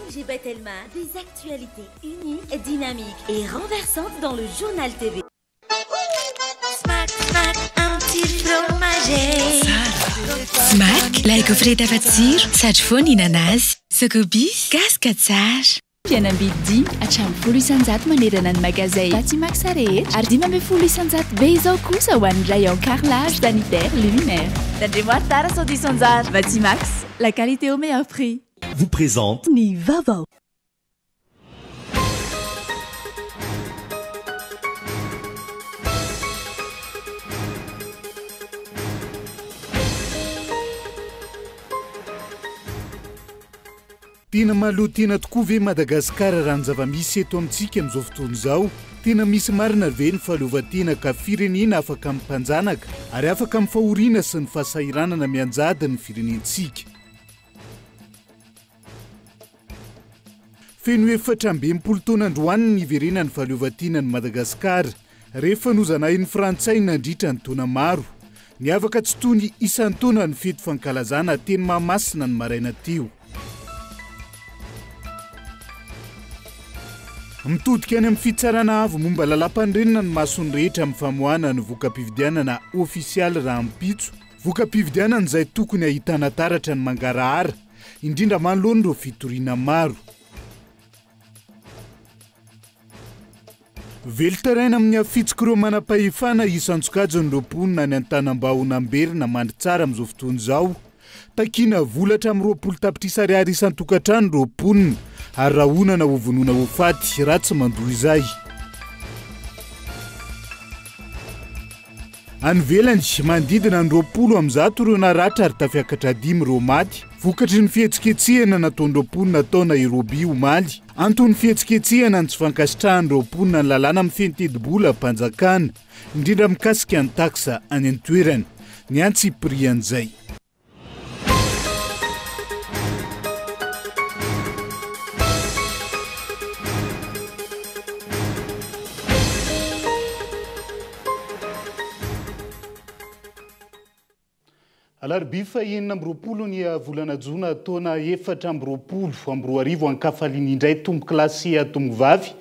MG Batelma, des actualités uniques, dynamiques et renversantes dans le journal TV. Smack, smack, un petit fromager. Smack, like ofreta fatsiro, sady foana inazy. Sakobis, gasika tsara. Fianambidy hatramin'ny 10 isanjato manerana ny magazay Batimax rehetra ary 10 isanjato be izao kosa ho an'ny rayon carrelage sanitaire luminaire. Tandremo tara sao disanjara. Batimax, la qualité au meilleur prix. Vous présente Ny vaovao. Tena maloha tena tokoa ve Madagasikara raha ny zava-misy eto amintsika amin'izao fotoana izao. Tena misy marina ve ny fahaleovantena ka firenena afaka mimpanjanaka ary afaka mifahoriana sy ny fahasahiranana mianjady ny firenentsika. Feno 400 taona androany ny iverenan'ny fahaleovantena ny Madagasikara rehefa nozanahin'ny Frantsay nandritra ny taona maro. Niavaka tsy toy ny isan'ny taona ny fety fankalazana teny Mahamasina ny maraina teo. Mitodika any amin'ny fitsarana avo momba lalam-pandrenana ny masony rehetra amin'ny famoahana ny voka-pividianana ofisialy raha ampitso. Voka-pividianana izay tokony ahitana taratra ny mangarahara, indrindra manoloana ireo fitoriana maro. Velotaraina amin'ny afitsika ireo manam-pahefana isan-tsokajin'ireo mponina ny an-tanam-bahona Amberina mandry tsara amin'izao fotoana izao. Takina volatra amin'ny 20 tapitrisa ariary isan-tokantrano ireo mponina ary rahonana ho vonoina ho faty ratsy mandoa izay. Any velany mandidina ny 20 am'zato ireo naratra ary tafiakatra 5 ireo maty. Vokatry ny fihetsiketsehana nataon'ireo mponina tao Nairobi omaly. Antony fihetsiketsehana ny tsy fankasitrahan'ireo mponina ny lalàna amin'ny fenitedi-bola mpanjakana, indrindra mikasika ny taksa any an-toerana. Ny antsy prian'izay. Alarobia fahenina amby 20 ny volana Jona taona 420 amby 2000 ankafaliana indray tomboky lasy tomboky vavy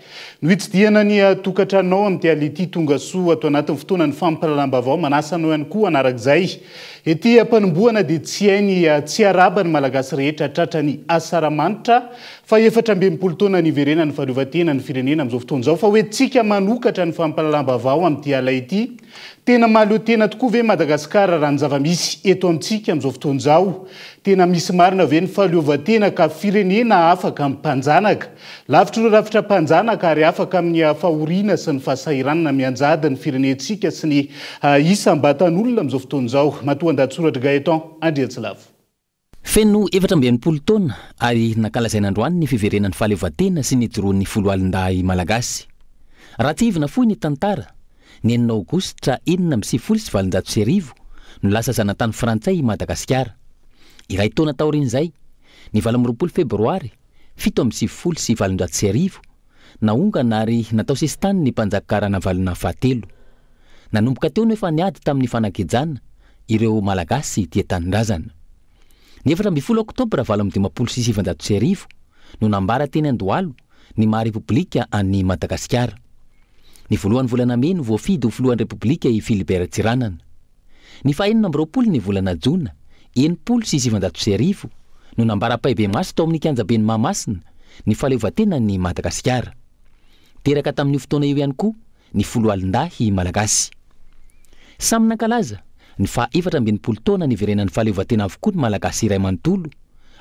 no hitsidiana ny tokantranonao amin'ny ality tonga soa ato anatin'ny fotoana ny fampahalalam-baovao manasanao ihany koa anarak'izay. Ety ampanimboana dia tsy hainy tsy araba ny malagasy rehetra tratrany asaramanitra fa 420 taona ny iverenan'ny fahaleovantena ny firenena amin'izao fotoana izao fa hoe tsika manokatra ny fampahalalam-baovao amin'ity ala ity. Tena mahaloa tena tokoa ve Madagasikara raha ny zava-misy eto amintsika amin'izao fotoana izao. Tena misy marina ve ny fahaleovantena ka firenena afaka mimpanjanaka. Lavitra ireo rafitra mpanjanaka ary afaka amin'ny fahoriana sy ny fahasahiranana mianjady ny firenentsika sy ny isam-batan'olona amin'izao fotoana izao. Matoa andahatsoratra Gaëtan Andriatsilavo. Feno 420 taona ary nakalazaina androany ny fiverenan'ny fahaleovantena sy ny joroan'ny folo alin-dahy malagasy. Raha tsy ivina fohy ny tantara, ny 9 aogositra 1929 no lasa zanatany Frantsay Madagasikara. Iray taona taorian'izay, ny 12 febroary 1729 naongana ary natao sesitany ny mpanjakara navalona fahatelo. Nanomboka teo nefa niady tamin'ny fanakejana ireo malagasy tia tanindrazana. Ny 14 oktobra 1729 no nambara teny Andohalo ny maha-repoblika an'i Madagasikara. Ny voalohany volana May no voafidy ho filohan'ny repoblika i Philibert Tsiranana. Ny 20 ny volana Jona 1609 no nambara Paibe Maso tao amin'ny kianjaben'ny Mahamasina ny fahaleovantena ny Madagasikara. Teraka tamin'io fotoana io ihany koa ny folo alin-dahy malagasy. Samy nankalaza ny 420 taona ny iverenan'ny fahaleovantena avokoa ny malagasy iray manontolo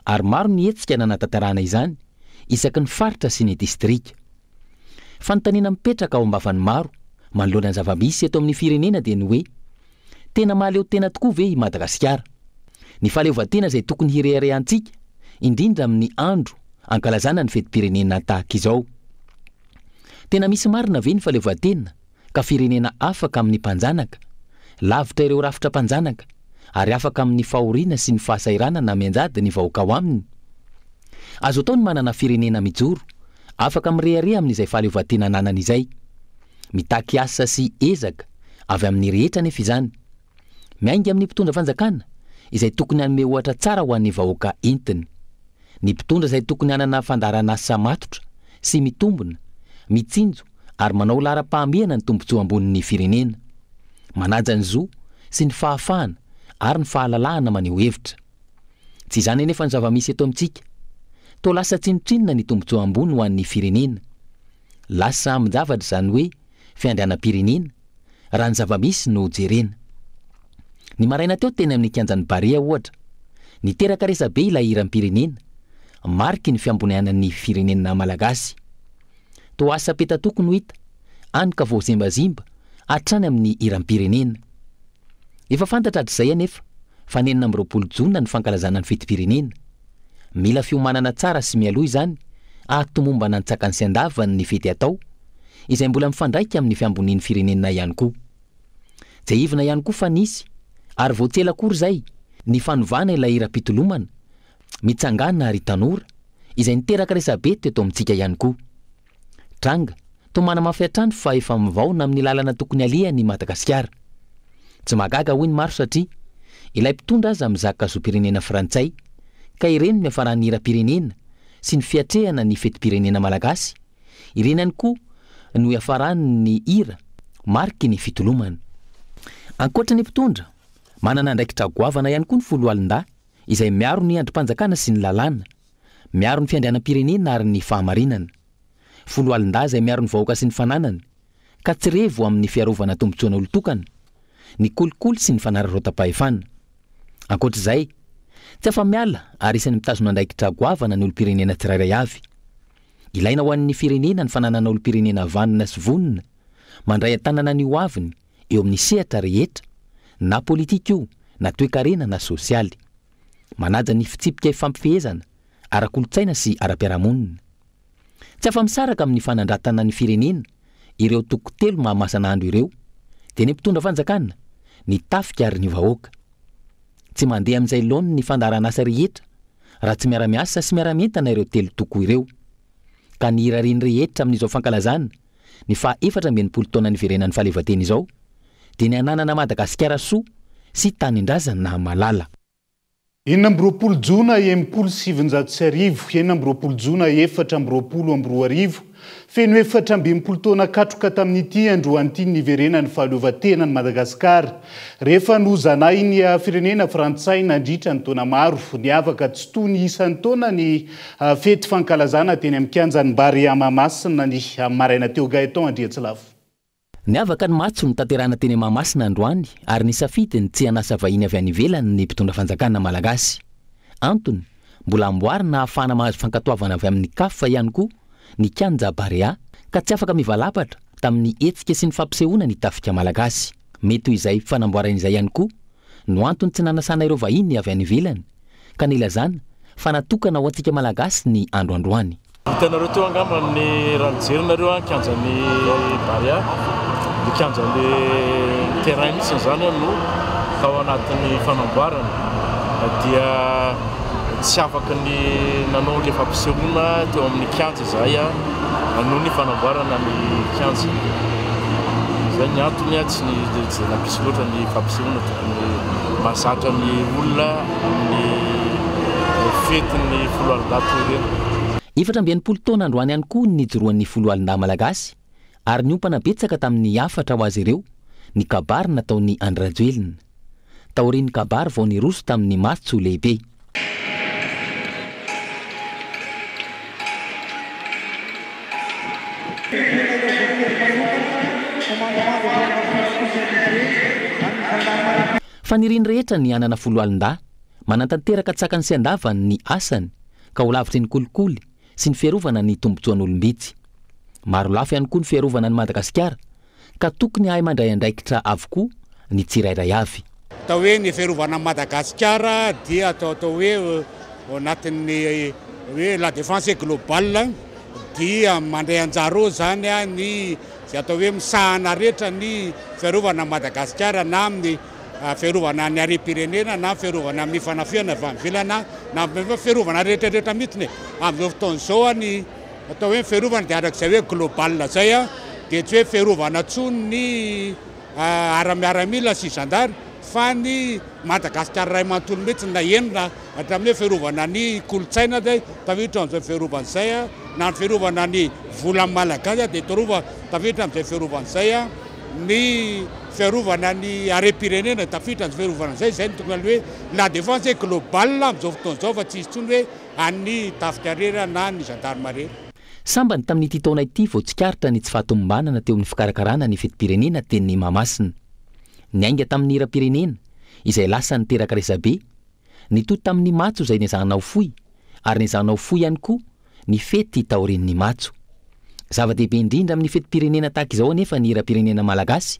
ary maro ny hetsika nanatantarana izany isaky ny faritra sy ny distrika. Fanontaniana mipetraka ao ambavany maro manoloana ny zava-misy eto amin'ny firenena dia ny hoe tena mahaleo tena tokoa ve i Madagasikara. Ny fahaleovantena izay tokony hireharehantsika indrindra amin'ny andro ankalazana ny fetim-pirenena tahaka izao. Tena misy marina ve ny fahaleovantena ka firenena afaka amin'ny mpanjanaka, lavitra ireo rafitra mpanjanaka ary afaka amin'ny fahoriana sy ny fahasahiranana mianjady ny vahoaka ao aminy. Azo atao ny manana firenena mijoro afaka mirehareha amin'izay fahaleovantena nanana izay. Mitaky asa sy ezaka avy amin'ny rehetra nefa izany. Miainga amin'ny mpitondra fanjakana izay tokony hanome ohatra tsara ho an'ny vahoaka entiny. ny mpitondra izay tokony hanana fandarana asa matotra sy mitombona mitsinjo ary manao lara-pahamehana ny tombontsoa ambonin'ny firenena manaja ny zo sy ny fahafahana ary ny fahalalahana maneho hevitra tsy izany anefa ny zava-misy eto amintsika toa lasa tsinotrinona ny tombontsoa ambony ho an'ny firenena lasa mijavatra izany hoe fiandrianam-pirenena raha ny zava-misy no jerena ny maraina teo teny amin'ny kianjan'ny Barea ohatra niteraka resabe ilay hiram-pirenena mariky ny fiambonianan'ny firenena malagasy toa asa petatoko no hita anyka voazimbazimba hatrany amin'ny hiram-pirenena efa fantatra hatr'izay anefa fa 20 jona ny fankalazana ny fetim-pirenena mila fiomanana tsara sy mialoha izany ahatomombana ny tsakany sy andavany ny fety atao izay mbola mifandraika amin'ny fiambonian'ny firenena ihany koa izay ivona ihany koa fa nisy ary voatsela akory izay ny fanovana ilay hiram-pitolomana mitsangana ary tanora izay niteraka resabe teto amintsika ihany koa tranga toa manamafy hatrany fa efa mivaona amin'ny lalana tokony alehany Madagasikara tsy magaga hoy ny maro satria ilay mpitondra aza mizaka zo-pirenena frantsay ka ireny ny afarany hiram-pirenena sy ny fiatrehana ny fetim-pirenena malagasy ireny ihany koa no afarany ny hira mariky ny fitolomana ankoatra ny mpitondra manana andraikitra goavana ihany koa ny folo alin-dà izay miaro ny andrim-panjakana sy ny lalàna miaro ny fiandrianam-pirenena ary ny fahamarinana folo alin-dà izay miaro ny vahoaka sy ny fananana ka tsy revo amin'ny fiarovana tombontsoana olon-tokana ny kolikoly sy ny fanararaotam-pahefana ankoatr'izay tsy afa-miala ary isan'ny mitazona andraikitra goavana ny olo-pirenena tsirairay avy ilaina ho an'ny firenena ny fananana olo-pirenena vanina sy vonina mandray an-tanana ny ho aviny eo amin'ny sehatra rehetra na politika io na toe-karena na sosialy manaja ny fitsipika ifampifehezana ara-kolotsaina sy ara-piarahamonina tsy afa-misaraka amin'ny fanandratana ny firenena ireo toko-telo mahamasana andro ireo dia ny mpitondra fanjakana ny tafika ary ny vahoaka tsy mandeha amin'izay laony ny fandarana asa rehetra raha tsy miara-miasa sy miara-mentana ireo telo toko ireo ka ny hirariny rehetra amin'izao fankalazana ny faha 14 taona ny verenan'ny fahaleovatena izao dia ny ananana Madagasikara soa sy tanindrazana na malala 20 jona 1709 20 jona 4 feno 4 taona katroka tamin'ity androan'ity niverenan'ny fahaleovatenany Madagasikara rehefa nozanay ny firenena frantsay nandritra ny taona maro niavaka tsy toy ny isan'ny taona ny fety fankalazana teny amin'ny kianjan'ny Barea Mahamasina ny maraina teo Gaëtan Andriatsilavo niavaka ny matso ny tanterana teny Mahamasina androany ary ny safidiny tsy hanasa vahiny avy any ivelany ny mpitondra fanjakana malagasy antony mbola amboarina ahafahana mahazo fankatoavana avy amin'ny kafa ihany koa ny kianja Barea ka tsy afaka mivalapatra tamin'ny hetsika sy ny fampisehoana ny tafika malagasy mety izay fanamboaran'izay ihany koa no antony tsy nanasana ireo vahiny avy any ivelany ka nilazana fa natokana ho antsika malagasy ny androandroany hitanareo teo angamba ny ranojerinareo kianjan'ny Barea ny kianjan'ny terrain misy zany no tao anatin'ny fanamboarana dia tsy afaka ny nanao le fampisehoana teo amin'ny kianja zay noho ny fanamboarana ny kianja zay ny antony tsy nampisy loatra ny fampisehoana tokony mahazatra ny olona amin'ny fetin'ny folo alin-dà toy ireny 17 taona androany ihany koa ny joroan'ny folo alin-dà malagasy ary niompana betsaka tamin'ny afatra ho azy ireo ny kabary nataon'ny Andrajoelina taorian'ny kabary vao niroso tamin'ny matso lehibe fa niriny rehetra ny anana folo alin-dà manantanteraka tsakany sy andavany ny asany ka ho lavitry ny kolikoly sy ny fiarovana ny tombontsoan'olombitsy maro lafo ihany koa ny fiarovana ny Madagasikara ka tokony ahay mandray andraikitra avokoa ny tsirairay avy atao hoe ny fiarovana Madagasikara dia atao hoe ao anatin'ny hoe la défense globale dia mandray anjara zany ny zay atao hoe misahana rehetra ny fiarovana Madagasikara na amin'ny fiarovana ny harem-pirenena na fiarovana amin'ny fanafiana avy any ivelany na amin'ny fiarovana rehetrarehetra mihitsy amin'izao fotoana izao ny atao hoe fiarovana dia arak'izay hoe global zay dia tsy hoe fiarovana tsony ny ara-miaramila sy zandary fa ny Madagasikara ray manontolo mihitsy na enona hatramin'ny hoe fiarovana ny kolotsaina dia tafiditra amin'izay fiarovan'izay na ny fiarovana ny volan'ny malagasy dia tafiditra amin'izay fiarovan'izay ny fiarovana ny arem-pirenena tafiditra amin'ny fiarovana izay no tokony hoe la défense globale amin'izao fotoana izao fa tsy izy tsony hoe an'ny tafikarera na ny gendarmerie. Sambany tamin'ity taona ity vao tsikaritra ny tsy fahatomombanana teo amin'ny fikarakarana ny fetim-pirenena teny Mahamasina. Ny ainga tamin'ny hira-pirenena izay lasa niteraka resabe, nitoy tamin'ny matso izay niazahanao foy, ary niazahanao foy ihany koa ny fety taorian'ny matso. Zava-dehibe indrindra amin'ny fetim-pirenena tahaka izao anefa ny hira-pirenena malagasy,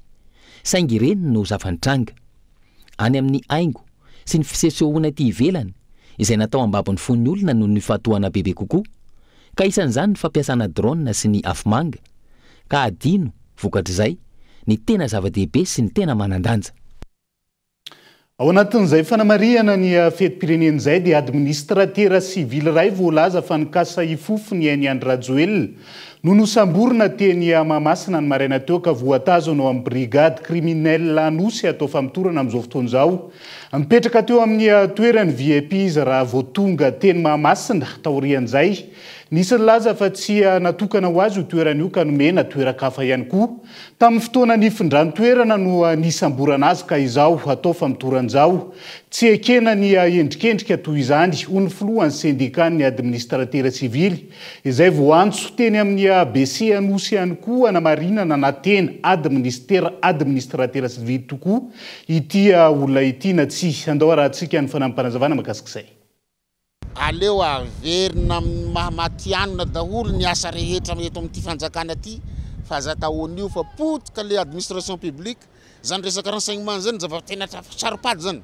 saingy ireny no zava-nitranga. Any amin'ny aingo sy ny fisesehoana ity ivelany izay natao ambabon'ny fon'ny olona noho ny fahatohana bebe kokoa, ka isan'izany ny fampiasana drone sy ny afomanga, ka adino vokatr'izay ny tena zava-dehibe sy ny tena manan-danja. Ao anatin'izay fanamariana ny fetim-pirenena izay dia administratera sivily iray voalaza fa nikasa ifofony ny Andry Rajoelina no nosamborina teny Mahamasina ny maraina teo ka voatazana ao amin'ny brigade criminelle Anosy atao famitorana amin'izao fotoana izao. Mipetraka teo amin'ny toerany VIP izy raha vao tonga teny Mahamasina taorian'izay. Nisy laza fa tsy natokana ho azy io toerana io ka nomena toeran-kafa ihany koa. Tamin'ny fotoana nifindran-toerana no nisamborana azy ka izao atao famitoran'izao. Tsy ekena ny endrikendrika toy izany hoy ny filohan'ny syndicat ny administratera sivily izay vao antso teny amin'ny ABC Anosy ihany koa namarinana na teny administratera sivily tokoa ity olona ity na tsy andao rahantsika ny fanampanazavana makasik'izay. Aleo averina mahamatianina daholo ny asa rehetra eto amin'ity fanjakana ity fa zataon'io fa potika le administration publique zany resaka renseignement zany zava-tena saripady zany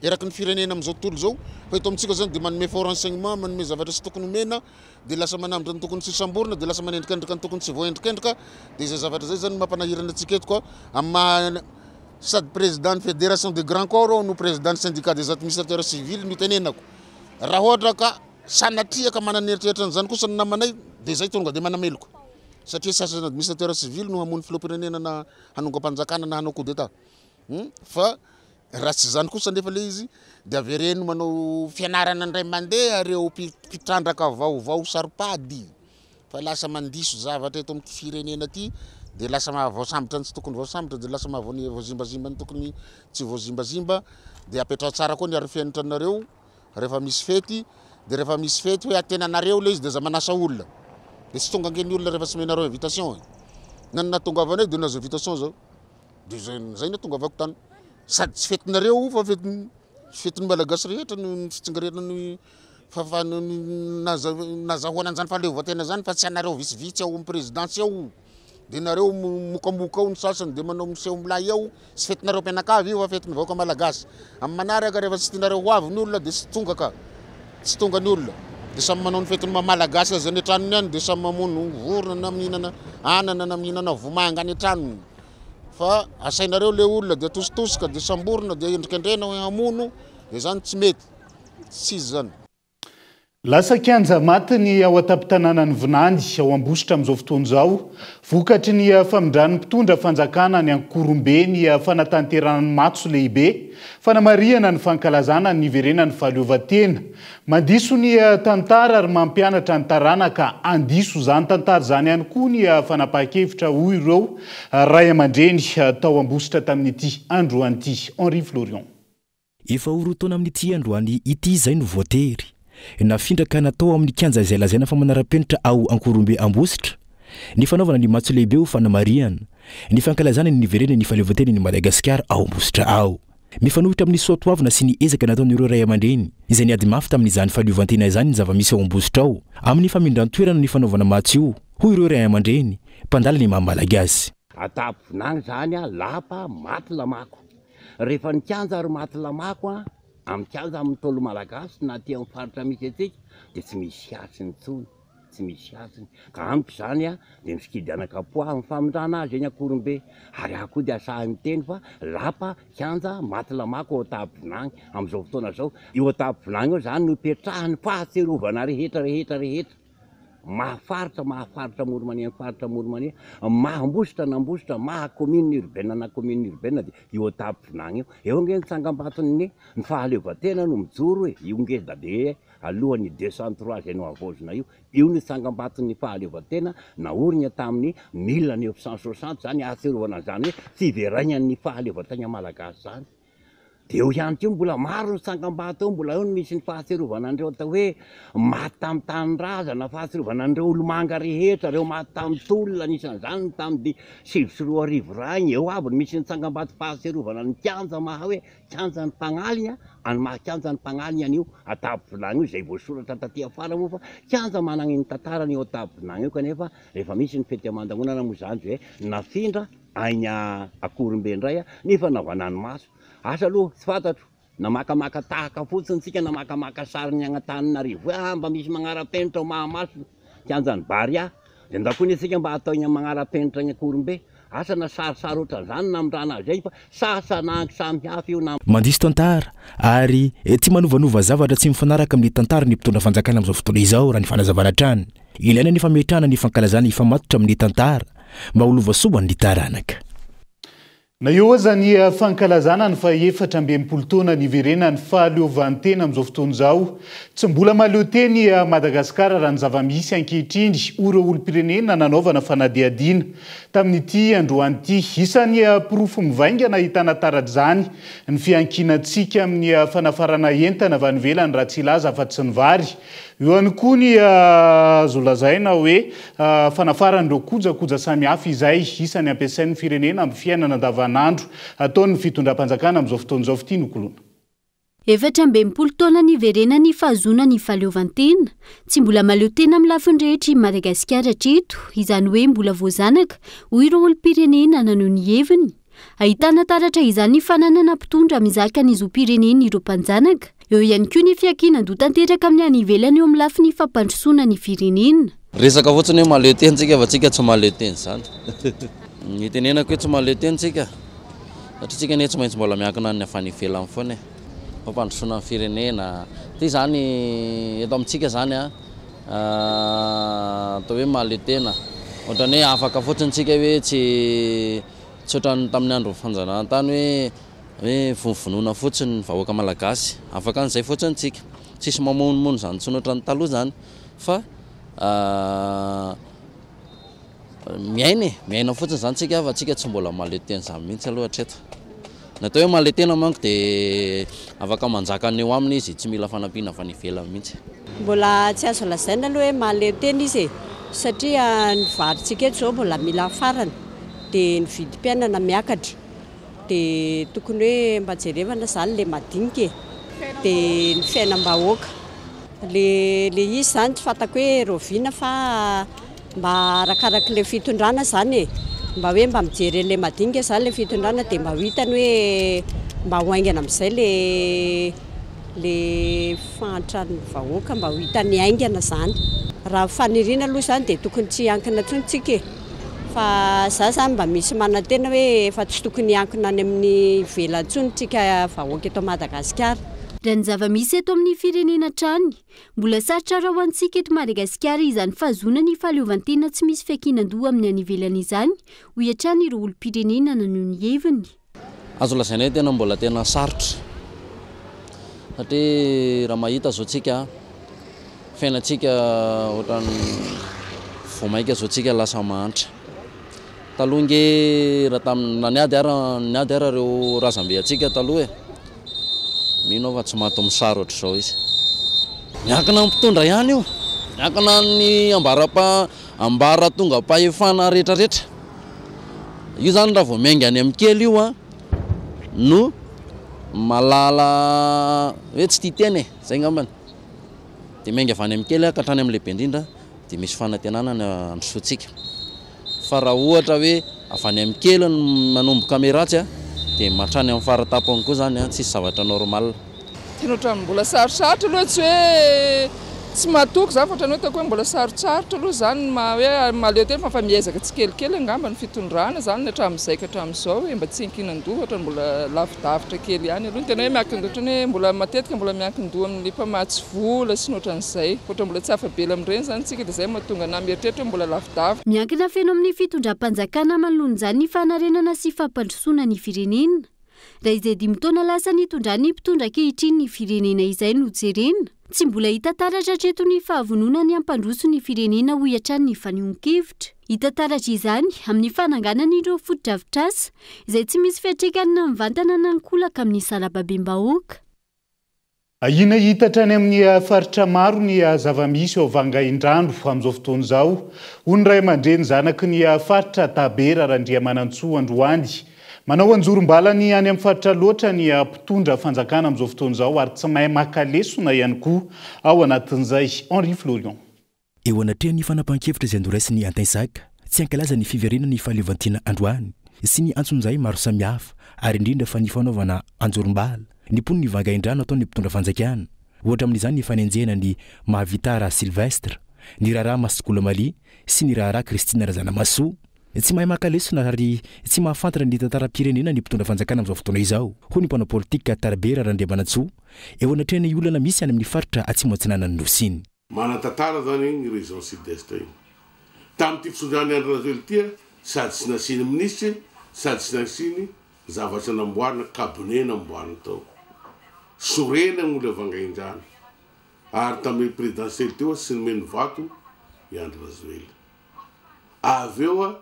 eraky ny firenena amin'izao tontolo zao fa eto amintsika zany dia manome fort renseignement manome zavatra sy tokony mena dia lasa manamindra ny tokony tsy samborina dia lasa manendrikendrika ny tokony tsy voendrikendrika dia izay zavatra zay zany mampanahirana antsika eto koa amin'ny sady président de fédération des grands corps no président syndicat des administrateurs civils no tenenako. Raha ohatra ka sanatriaka mananeritreritra an'izany kosa ny namanay dia zay tonga dia manameloko satria sasany administrateur civil no hamono filoham-pirenena na hanonga-mpanjakana na hanao coup d'état fa raha tsy zany kosa nefa le izy dia avereno manao fianarana ndray mandeha reo mpitrandraka vaovao saripady fa lasa mandiso zavatra eto amin'ity firenena ty dia lasa mahavoasambotra ny tsy tokony voasambotra dia lasa mahavoazimbazimba ny tokony tsy voazimbazimba dia apetrao tsara koa ny arifianitra anareo rehefa misy fety dia rehefa misy fety hoe atenanareo le izy dia za manasa olona dia tsy tonga angeny olona rehefa tsy menareo invitation nanona tongavanay dia nazo invitation zao dia zay na tongavako tany sady tsy fetinareo fa fetin'ny malagasy rehetra no fitsingarena ny nazahoana an'izany fahaleovan-tena zany fa tsy anareo vitsivitsy ao amin'ny présidence ao dia nareo mokamoka ao ny sasany dia manao miseho milay ao sy fetinareo mpianakavy io fa fetin'ny vahoaka malagasy amin'ny manaraka rehefa tsy tianareo ho avy ny olona dia tsy tonga ka tsy tonga ny olona dia samy manao ny fetiny malagasy azy any an-tranony any dia samy mamono vorona na mihinana anana na mihinana vomanga any an-tranony fa asainareo le olona dia tositosika dia samborina dia endrikendrena hamono dia zany tsy mety tsy izy zany. Lasa kianja maty ny ao atapy-tanànan'ny Vinandy ao Ambositra amin'izao fotoana izao. Vokatry ny famindran'ny mpitondra fanjakana ny Ankorombe ny fanatanteranany matso lehibe, fanamariana ny fankalazana ny iverenany fahaleovan-tena. Mandiso ny tantara ary mampianatra ny taranaka andiso zany tantara zany ihany koa ny fanapahan-kevitra hoy ireo ray aman-dreny tao Ambositra tamin'ity androany ity. Henri Florion. Efa orotaona amin'ity androany ity izay no voatery. Nafindraka natao amin'ny kianja izay lazaina fa manara-penitra ao Ankorombe Ambositra. Ny fanaovana ny matso lehibe ho fanamariana, ny fankalazana ny niverena ny fahaleovan-tena ny Madagasikara ao Ambositra ao. Mifanohitra amin'ny soatoavina sy ny ezaka nataon'ireo ray aman-dreny izay niady mafy tamin'izany fahaleovan-tena izany ny zava-misy ao Ambositra ao amin'ny famindran-toerana ny fanaovana matso io. Hoy ireo ray aman-dreny mpandala ny maha-malagasy. Ataponany zany lapa maty lamako. Rehefa nikanja ary maty lamako amin'ny kianja amin'ny tolo malagasy na aty amin'ny faritra misy atsika dia tsy misy asiny tsony, tsy misy asiny ka ampy zany dia miskidy anakapoa amin'ny famindrana azy eny Ankorombe ary akoa dia asahany teny fa lapa kianja maty lamako ao Tapivinany amin'izao fotoana zao io Tapivinany io zany no ipetrahany fahatserovana rehetra mahafaritra moromania faritra moromania mahambositra nambositra commune urbaine na commune urbaine dia io tapivinagny eo nge nitsangambatony ny fahaleovatena no mijoro hoe io nge da be alohan'ny 203 zay no avozona io ny tsangambatony fahaleovatena naorina tamin'ny 1960 zany ahatsiarovana zany hoe fiveragnan'ny fahaleovatena malagasy zany. Eo ihany koa mbola maro ny tsangam-bato eo mbola eo no misy ny fahatsiarovana andreo atao hoe maty tamin'ny tanindrazana fahatsiarovana andreo olomanga rehetra reo maty tamin'ny tolona anisan'izany tamin'ny 7 ragny eo aby no misy ny tsangam-bato fahatsiarovana ny kianja maha hoe kianja ny mpagnaligna any maha-kianja ny mpagnaligna io atapivinagny io zay voasoratra taty afara moa fa kianja managny ny tantarany eo atapivinagny io kanefa rehefa misy ny fety amandamonana moa zany hoe nafindra ainy akorimbe indray nefa navanany maso. Asa aloha tsy fantatro na makamaka tahaka fotsiny tsika na makamaka sary ny Agnatananarivo mba misy magnara-penitra ao Mahamasina kianjany Baria dia ndakony tsika mba ataony magnara-penitra ny Akorimbe asa na sarisary ohatran'izany na amindrana zay fa sasanangy samy hafa io na mandiso tantara ary tia manovanova zavatra tsy mifanaraka amin'ny tantara ny mpitondra fanjakana amin'izao fotoana izao raha ny fanazavana trany ilaina ny fametrahana ny fankalazana ifamatotra amin'ny tantara mba holova soa ny taranaka. Na eo zany fankalazana ny fa efatra ambinipolo taona niverena ny fahaleovantena amin'izao fotoana izao tsy mbola mahaleo teny Madagasikara raha ny zava-misy ankehitriny ireo olom-pirenena nanaovana fanadihadiana tamin'ity androany ity isan'ny pirofo mivaingana ahitana taratra izany ny fiankinantsika amin'ny fanafarana entana avy any ivelany raha tsy ilaza afa-tsy ny vary eo ihany koa ny azo lazaina hoe fanafaran'ireo kojakoja samihafa izay isan'ny ampiasain'ny firenena amin'ny fiainana andavanandro ataon'ny fitondram-panjakana amin'izao fotoan'izao fity nokolona. Efatra ambinipolo taona niverena ny fahazona ny fahaleovantena tsy mbola mahaleo tena amin'ny lafiny rehetra i Madagasikara hatreto izany hoe mbola voazanaka hoy ireo olom-pirenena naneho ny heviny ahitana taratra izany fananana mpitondra mizaka ny zom-pirenena ireo mpanjanaka eo ihany koa ny fiankinando tanteraka amin'ny any ivelany eo amin'ny lafiny fampandrosoana ny firenena. Resaka fotsiny hoe mahaleo teny tsika fa tsika tsy mahaleo teny zany. Ny tenenako hoe tsy mahaleo teny tsika satria tsika ne tsy maintsy mbola miankina ny afany ivelany foana fampandrosoana ny firenena ty zany eto amintsika zany atao hoe mahaleo tena ohatrany hoe afaka fotsiny tsika hoe tsy ohatrany tamin'ny andro fanjanahantany hoe vonovonoana fotsiny ny vahoaka malagasy afaka an'izay fotsiny tsika tsisy mamonomono zany tsy ohatrany taloha zany fa miaina fotsiny zany tsika fa tsika tsy mbola mahaleo teny zany mihitsy aloha hatreto. Natao hoe mahaleo tena manko dia afaka manjaka eo aminy izy tsy mila fanampiana avy any ivelany mihitsy. Mbola tsy azo lazaina aloha hoe mahaleo tena izy satria ny varintsika eto zao mbola mila farany dia ny vidim-piainana miakatra dia tokony hoe mba jerevana zany le madinika dia ny fiainam-bahoaka le izy zany tsy fantako hoe roviana fa mba arakaraka le fitondrana zany mba hoe mba mijery le madinika zany le fitondrana dia mba ho hitany hoe mba hoaingana amin'izay le fahantrany vahoaka mba ho hitany aingana zany raha faniriana aloha zany dia tokony tsy hankina tsony tsika fa za zany mba misy manantena hoe efa tsy tokony hankina any amin'ny velantsony tsika vahoaka eto Madagasikara. Raha ny zava-misy eto amin'ny firenena trany mbola sarotra raha ho antsika eto Madagasikara izany fahazona ny fahaleovantena tsy misy fiankinandoha amin'ny any ivelany izany ho hatrany ireo olom-pirenena naneho ny heviny. Azo lazaina hoe tena mbola tena sarotra satria raha mahita zao tsika fiainantsika ohatrany voamaika zao tsika lasa mahantra taloha nge raha tamin'ny niady ara reo razambe atsika taloha mino fa tsy mahato misary ohatr'izao izy miankina mpitondra ihany io miankina ny ambara tonga-pahefana rehetrarehetra io zany raha vao miainga any amin'ny kely io no malala hoe tsy tia teny zay ngambany dia miainga avy any amin'ny kely ka hatrany amin'ny lehibe indrindra dia misy fanantenana ny androsoantsika fa raha ohatra hoe avy any amin'ny kely manomboka meratsy dia matrany amin'ny faratapony koa zany tsisy zavatra normal. Tena ohatran'ny mbola sarosarotra aloha tsy hoe tsy matoko za fa ohatrany hoe tako hoe mbola sarotsarotra aloha zany hoe maleo teny fa fa miezaka tsy kelikely angamba ny fitondrana zany hatramin'izay ka hatramin'izao hoe mba tsy hinkinan-doha ohatrany mbola lavidavitra kely ihany aloha ny tena hoe miankin-doha ohatrany hoe mbola matetika mbola miankin-doha amin'ny mpamatsy vola sy ny ohatran'izay ohatrany mbola tsy afabela amin'ireny zany tsika dia zay mahatonga na mieritreritra mbola lavidavitra miankina feno amin'ny fitondram-panjakana manoloana izany ny fanarenana sy fampandrosoana ny firenena raha izay 5 taona lasa nitondrany mpitondra ankehitriny ny firenena izay no jerena tsy mbola hita taratra hatreto ny fahavonona ny ampandroso ny firenena ho hiatrany ny fanehoan-kevitra hita taratra izany amin'ny fananganana ireo foto-drafitrasa izay tsy misy fiatrekana na mivantana na nikolaka amin'ny salababem-bahoaka ahina hitatra any amin'ny faritra maro ny zava-misy eo Vangaindrano amin'izao fotoana izao hoy ny ray aman-dreny zanaky ny faritra Tabera Randriamanantsoa Androany manao anjorom-bala ny any amin'ny faritra loatra ny mpitondra fanjakana amin'izao fotoana izao ary tsy mahay makalesona ihany koa ao anatin'izay Henri Florian eo anatrehany fanapahan-kevitra izay andoraisiny Antaisaka tsy ankalaza ny fiverenana ny fahaleovantiana Androany sy ny antson'izay maro samihafa ary indrindra fa ny fanaovana anjorom-bala ny mpony ny Vangaindrano ataony mpitondra fanjakana ohatra amin'izany ny fanenjehana ny Mahavitara Silvestre ny Rara Masikolamali sy ny Rara Kristina Razanamasoa tsy mahay makalesona ary tsy mahafantatra ny tantaram-pirenena ny mpitondra fanjakana amin'izao fotoana izao hoy ny mpanao politika Tabera Randriamanantsoa eo anatrehany olana misy any amin'ny faritra atsimo atsinanany Nosiny manatantara zany ny région sud-est iny tamin'ity fisondrany andro Razely ity sady tsy nasiny ministry sady tsy nasiny zavatra namboarina cabinet namboarina tao sorena ny olo Vangaindrano ary tamin'ny présidentielle teo sy nomeny vato i andro Razely aveo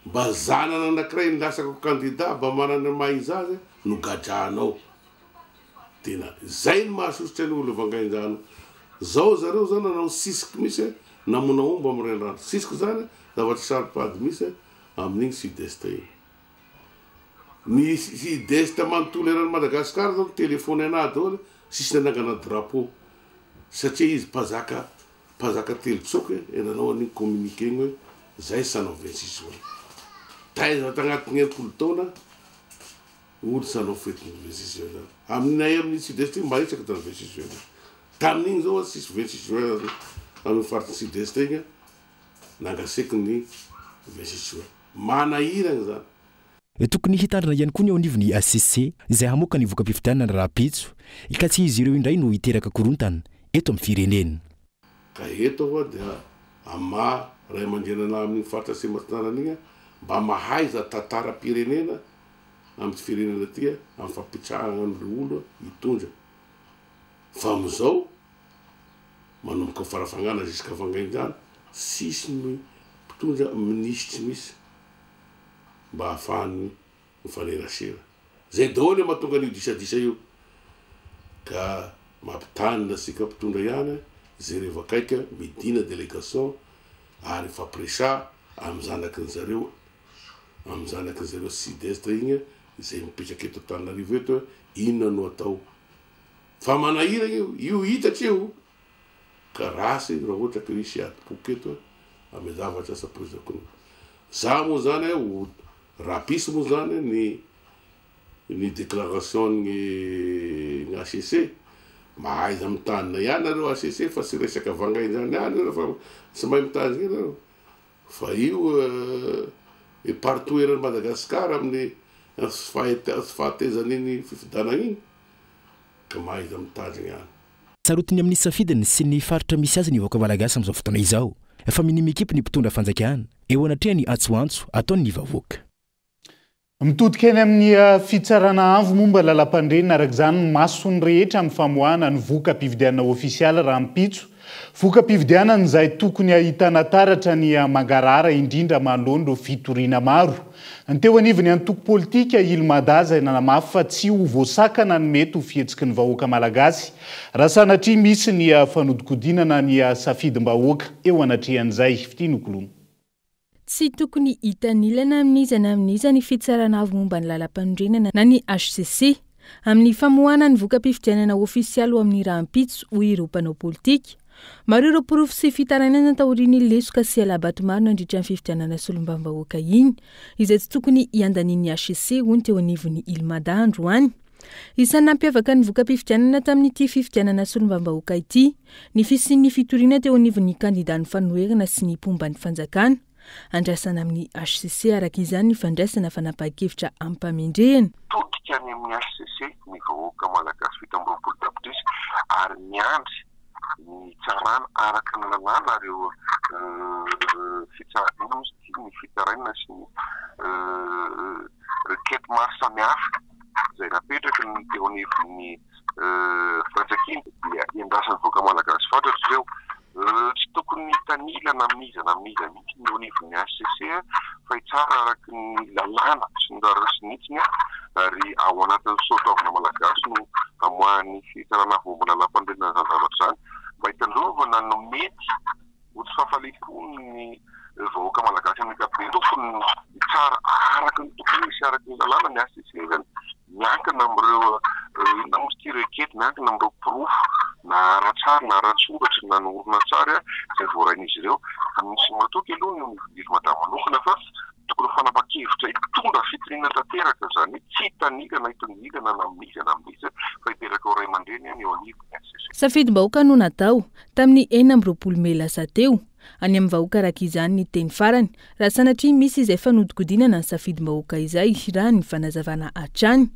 mba zanana anankiray ny lasako candidat mba manana mahiza azy no gadranao tena zay ny mahasosotra ny olo Vangaindrano zao zareo zany nanao sisiky misy namona omba amin'ny renirano sisiko zany zavatra saripady misy amin'igny sud-est iny ny sud-est manontolo eran'ny Madagasikara zao telefony anah daholo sisy nanangana drapeau satria izy mpazaka telotsoky nanao an'igny communiqué igny hoe zay sanao 26 juin taiza tagnatin'ny 10 taona olo sanao fety 26 juin zany aminay amin'ny sud-est igny mahisaka tany 26 juin tamin'igny zao sisy 26 juin amin'ny faritra sud-est igny nangaseky ny 26 juin manahiragna zany tokony hitandrina ihany koa ny ao anivon'ny ACC izay hamoaka ny voka-pifidianana ny raha-pitso ka tsy izy ireo indray no hiteraka korontana eto amin'ny firenena ka eto ao dia ama ray aman-drenana amin'ny faritra Sematsinanan'igny mba mahaiza tantara-pirenena amin'ny firenena ty amin'ny fampitrahana ny olo hitondra fa amin'izao manomboka farafangana ziska Vangaindrano sisy ny mpitondra ministry misy mba ahafahany mifanerasera zay daholo mahatonga an'io disadisa io ka mampitanina sika mpitondra ihany zay rehefa akaika midina délégation ary fampresa amin'ny zanakiny zareo sud-est igny zay mipetraky eto Antananarivo eto inona no atao fa manahira io hitatra io ka rasy raha ohatra ka isy ady-poky eto amin'ny zavatra sapoizako za moa zany rapisy moa zany ny déclaration ny ACC mahaiza mitanina ihany nareo ACC fa tsy resaka Vangaindrano ihany fa tsy mahay mitazina nareo fa io partout eran'ny Madagasikara amin'ny fahatezan'iny fifidianana iny ka mahaiza mitazina ihany sarotiny amin'ny safidiny sy ny faritra misy azy ny vahoaka malagasy amin'izao fotoana izao fa minimy ekipa ny mpitondra fanjakana eo anatrehany antsoantso ataony vahoaka mitodika eny amin'ny fitsarana avo momba lalam-pandrenina araka izany masony rehetra amin'ny famoahana ny voka-pividianana ofisialy raha mpitso voka-pividianana izay tokony ahitana taratra ny mangarara indrindra manoloana fitoriana maro ny teo anivony antoko politika Ilmadaza nanamafy fa tsy ho voasakana ny mety ho fihetsiky ny vahoaka malagasy raha sanatria misy ny fanodikodinana ny safidim-bahoaka eo anatrehan'izay fitinokolona tsy tokony hitanilana amin'iza ny fitsarana avo momba ny lalam-pandrenana na ny HCC amin'ny famoahana ny voka-pifidianana ofisialy ho amin'ny rahampitso ho ireo mpanao politika maro ireo porofo sy fitaranana taoriany lesoka sy alabatomaro nandritra ny fifidianana solombavam-bahoaka iny izay tsy tokony hiandanian'ny HCC hoy ny teo anivon'ny Ilmada Androany Isan'ny nampiavaka ny voka-pifidianana tamin'ity fifidianana solombam-bahoaka ity, ny fisian'ny fitoriana teo anivon'ny kandidat ny fanoherana sy ny pomban'ny fanjakana. Andrasana amin'ny HCC araka izany ny fandraisana fanapahan-kevitra ampamendrehana. Todika any amin'ny HCC ny vahoaka malagasy fito amby roapolo tapitrisa ary miandry ny tsarana araka ny lalàna ireo fitsaraina sy ny requête maro samihafa izay napetraka ny teo anivon'ny fanjakana dia iandrasan'ny vahoaka malagasy fantatry ireo tsy tokony tanilana amin'izana mihitsy ny eo anivon'ny HCC fa hitsara araka ny lalàna sy ny rarasynitsiny ary ao anatin'ny soataovana malagasy no amoahan'ny fitsarana vombona lampandrenana zany zavatra zany mba hitandrovana no mety ho tsy fahafaliam-pon'ny vahoaka malagasy amin'ny ankapobeny tokony hitsara araka ny tokony misy araka ny lalàna ny HCC zany miankina amin'ireo namosti requête miankina amin'ireo pirofo na aratsara na aratsoratra na norona tsara izay voarain'izy ireo misy matoky aloha ny mividiry madama manokana fa tokony fanapahan-kevitra hitondra fitoriana tanteraka zany tsy hitanigana hitongilana na amin'izy fa hiteraka ao ray aman-dreny any eo anivony HCC. Safidim-bahoaka no natao tamin'ny 4 Mey lasa teo. Any amin'ny vahoaka araka izany ny teny farany raha sanatria misy izay fanodikodinana ny safidim-bahoaka izay raha ny fanazavana hatrany.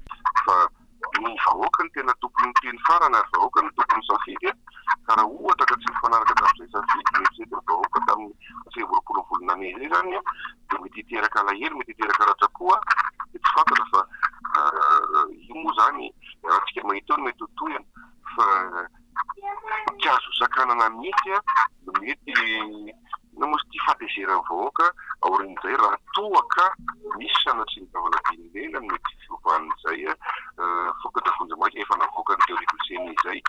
Ny vahoaka ny tena tokony teny farany ary vahoaka ny tokony safidy ka raha ohatra ka tsy mifanaraka tamin'izay safidy mety vahoaka tamin'ny 20 volana Mey izay zany dia mety hiteraka alahelo mety hiteraka ratsakoa dia tsy fantatra fa io moa zany rahantsika mahita eo no mety hotohana fa tsy azo sakanana mihitsy mety namozy ty fahatezeran'ny vahoaka aorin'izay raha toa ka misy sanatry ny vavaladinylela no mety fiovan'izay foka-davonjamaika efa navoaka ny teorikoloseny izay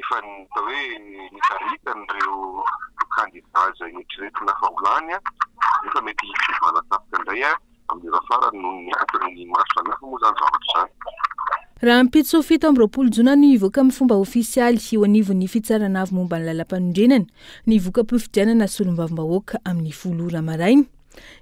efa tao hoe nitaritanyireo kandidat izay nitretina faholany efa mety fivana tapika indray amin'ny rafarany no niakiny maso samihafa moa zany zavatra zany. Raha ampitso 7 Jona no hivoaka amin'ny fomba ofisialy eo anivon'ny fitsarana avy momba ny lalam-panondrenana ny voka-pifidianana solombam-bahoaka amin'ny 10 maraina.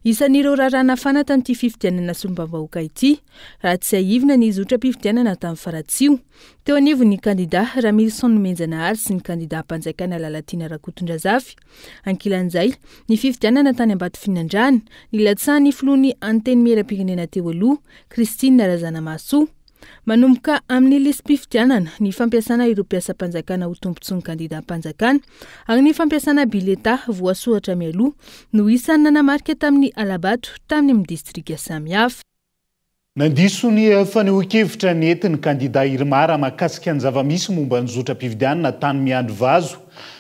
Isan'ireo rarana fana tamin'ity fifidianana solombam-bahoaka ity raha tsy aivina ny zotra-pifidianana tamin'ny faratsio teo anivon'ny kandidat Ramilson Menjanahary sy ny kandidat mpanjakana Lalatiana Rakotondrazafy. Ankilan'izay ny fifidianana tany Ambatofinandrana nilatsahany filohan'ny anteny miera-pirenena teo aloha Christine Razanamaso. Manomboka amin'ny lisam-pifidianana ny fampiasana ireo mpiasam-panjakana ho tombontsoa ny kandidat mpanjakana ary ny fampiasana bileta voasoratra mialoha no isan'ny nanamarika tamin'ny Alabato tamin'ny amin'ny distrika samihafa. Nandiso ny fanehoan-kevitra nentin'ny kandidat Irmara mahakasika ny zava-misy momba ny zotra-pifidianana tany Miandro Vazo.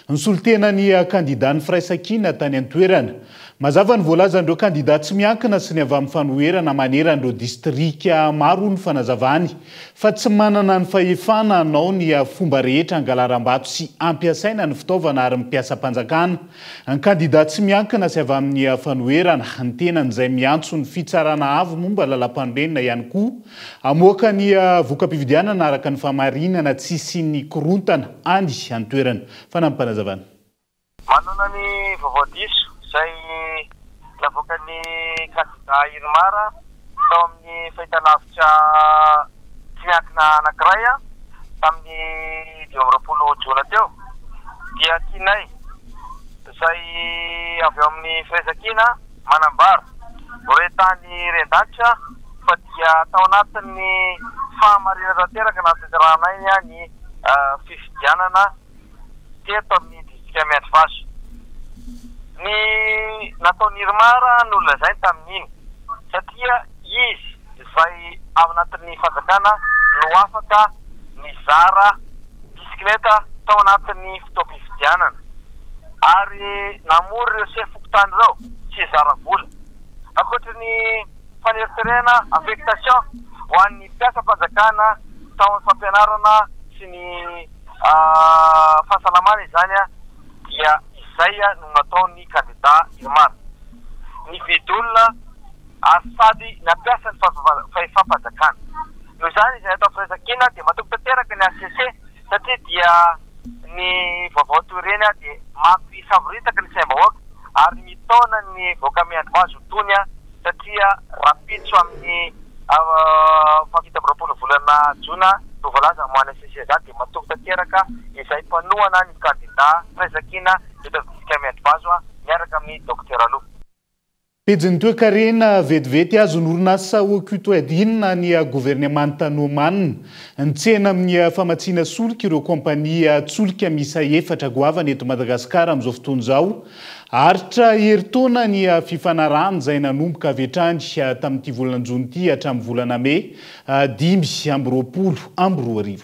Ny solitena ny kandidat ny Firaisankina tany an-toerana. Mazava ny voalazan'ireo kandidat tsy miankina sy ny avy amin'ny fanoherana maneran'ireo distrika maro ny fanazavany fa tsy manana ny fahefana anao ny fomba rehetra angalaram-bato sy ampiasaina ny fitaovana ary mpiasa-panjakana. Ny kandidat tsy miankina sy avy amin'ny fanoherana ny tenan'izay miantso ny fitsarana avy momba lalam-panondrenana ihany koa amoaka ny voka-pifidianana araka ny famarinana tsy sy ny korontana any an-toerana. Fanampanazavana. Manana ny vovodiso izay navoakan'ny kandidat Irmara tao amin'ny fahitalavitra tsy miankina anankiray tamin'ny 20 Jona teo dia tianay izay avy eo amin'ny Firaisankina manambara horetany rendanitra fa dia tao anatin'ny fahamarinana tanteraka nahatanteranay ny fifidianana teto amin'ny distrika Miandro Vazo. Ny nataon'ny Irmara no lazainy tamin'iny satria izy izay ao anatin'ny fanjakana no afaka mizara bisikleta tao anatin'ny fitaovam-pifidianana ary namory ireo sefokotany ireo tsy zara vola. Ankoatran'ny faneriterena affectation ho an'ny mpiasa-panjakana tao amin'ny fampianarana sy ny fahasalamana izany dia izay no nataon'ny kandidat Irmara. Ny vidolona ary sady nampiasa ny fahefam-panjakana. Noho izany izay atao Firaisankina dia matoky tanteraka ny HCC satria dia ny vaovao toerena dia mampisavoritaka ny saim-bahoaka ary mitaona ny vahoaka Miandro Vazo tony satria rapitso amin'ny fakita amby volana jona no voalaza moana CCZ dia matoky tanteraka izay mpanohana ny kandida fahizakina eto Vitika Miantobazo miaraka amin'ny Dr Alo. Pejiny toe-karena vetivety azo orinasa Occutoedina ny gouvernemanta Oman nitsena amin'ny famatsiana solika ireo kompania tsolika misa 4 goavana eto Madagasikara amin'izao fotoana izao. Aritra heritaona ny fifanarahana izay nanomboka avy hatrany tamin'ity volana jona ity hatramin'ny volana May 2020.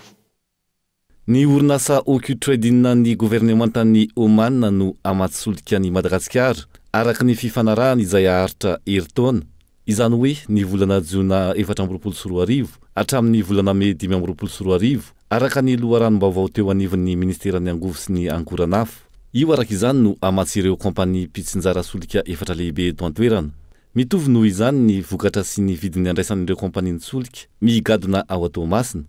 Ny orinasa Occutoedina ny gouvernementan'ny Oman no amatsy-solika ny Madagasikara araka ny fifanarahana izay aharitra heritaona, izany hoe ny volana jona 2024 hatramin'ny volana May 2024 araka ny loharanom-baovao teo anivon'ny ministeran'ny angovo sy ny ankoranafo. Io araka izany no amatsy ireo kompania mpitsinjara solika 4 lehibe eto an-toerana. Mitovy noho izany ny vokatra sy ny vidiny andraisan'ireo kompania solika migadona ao Toamasina.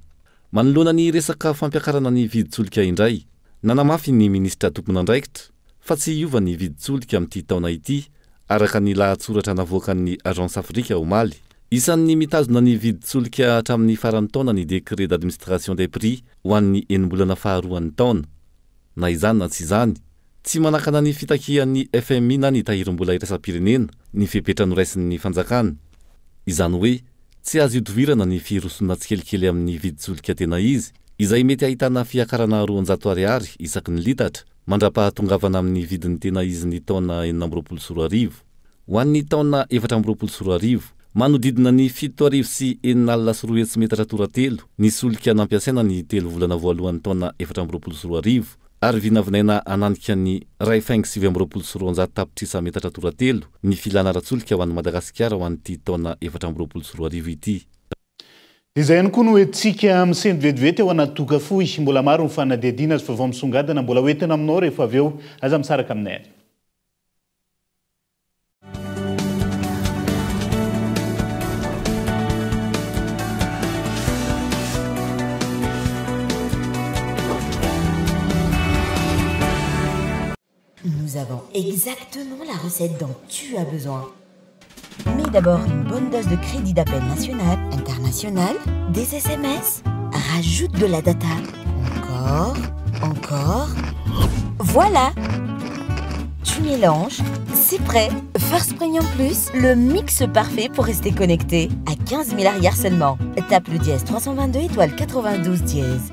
Manoloana ny resaka fampiakarana ny vidin-tsolika indray, nanamafy ny ministra tompon'andraikitra fa tsy hiova ny vidin-tsolika amin'ity taona ity araka ny lahatsoratra navoakan'ny Agence Afrique omaly. Isan'ny mitazona ny vidin-tsolika hatramin'ny faran'ny taona ny décret d'administration des prix ho an'ny enim-bolana faharoan'ny taona. Na izany na tsy izany, tsy manakana ny fitakian'ny FMI na ny tahirim-bola iraisam-pirenena ny fepetra noraisin'ny fanjakana. Izany hoe tsy azo itovirana ny firosona tsikelikely amin'ny vidin-tsolika tena izy, izay mety ahitana fiakarana 200 ariary isaky ny litatra, mandra-pahatongavana amin'ny vidiny tena izy ny taona 2024. Ho an'ny taona 2024, manodidina ny 7,4 metatra toratelo ny solika nampiasaina ny 3 volana voalohan'ny taona 2024 ary vinavinaina ananika ny 2,7 tapitrisa metatra toratelo ny filana ara-tsolika ho an'ny Madagasikara ho an'ity taona 2024 ity. Izay ihany koa no hoentsika amin'ny sendra vetivety ao anaty tokafoy, mbola maro ny fanadihadiana azy fa vao misongadina mbola hoentina aminao rehefa avy eo aza misaraka aminay. Nous avons exactement la recette dont tu as besoin. Mais d'abord, une bonne dose de crédit d'appel national, international, des SMS. Rajoute de la data. Encore. Voilà. Tu mélanges, c'est prêt. First Premium Plus, le mix parfait pour rester connecté. À 15 000 arrières seulement. Tape le dièse 322 étoile 92 dièse.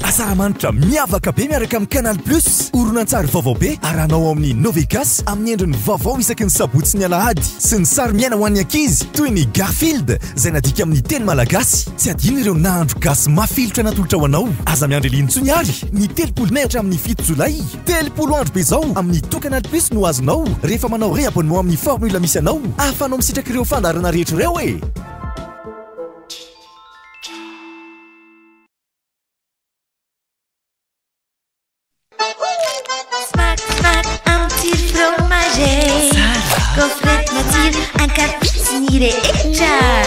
Asaramanitra miavaka be miaraka amin'ny Canal Plus, oronan-tsary vaovao be aranao amin'ny Novegas amin'ny endriny vaovao isaky ny sabotsy ny alahady sy ny sary miaina ho an'ny ankizy toy ny Garfield izay nadika amin'ny teny malagasy. Tsy adino ireo nahandro gasy mafilotra natolotra ho anao. Aza miandry lintsony ary ny 30 May hatramin'ny 7 Jolay. 30 andro be zao amin'ny To Canal Plus no azonao rehefa manao réabonnement amin'ny formule misy anao. Ahafanao misitraka ireo fandarana rehetra ireo e. Gaufrette nature, un cappuccini extra.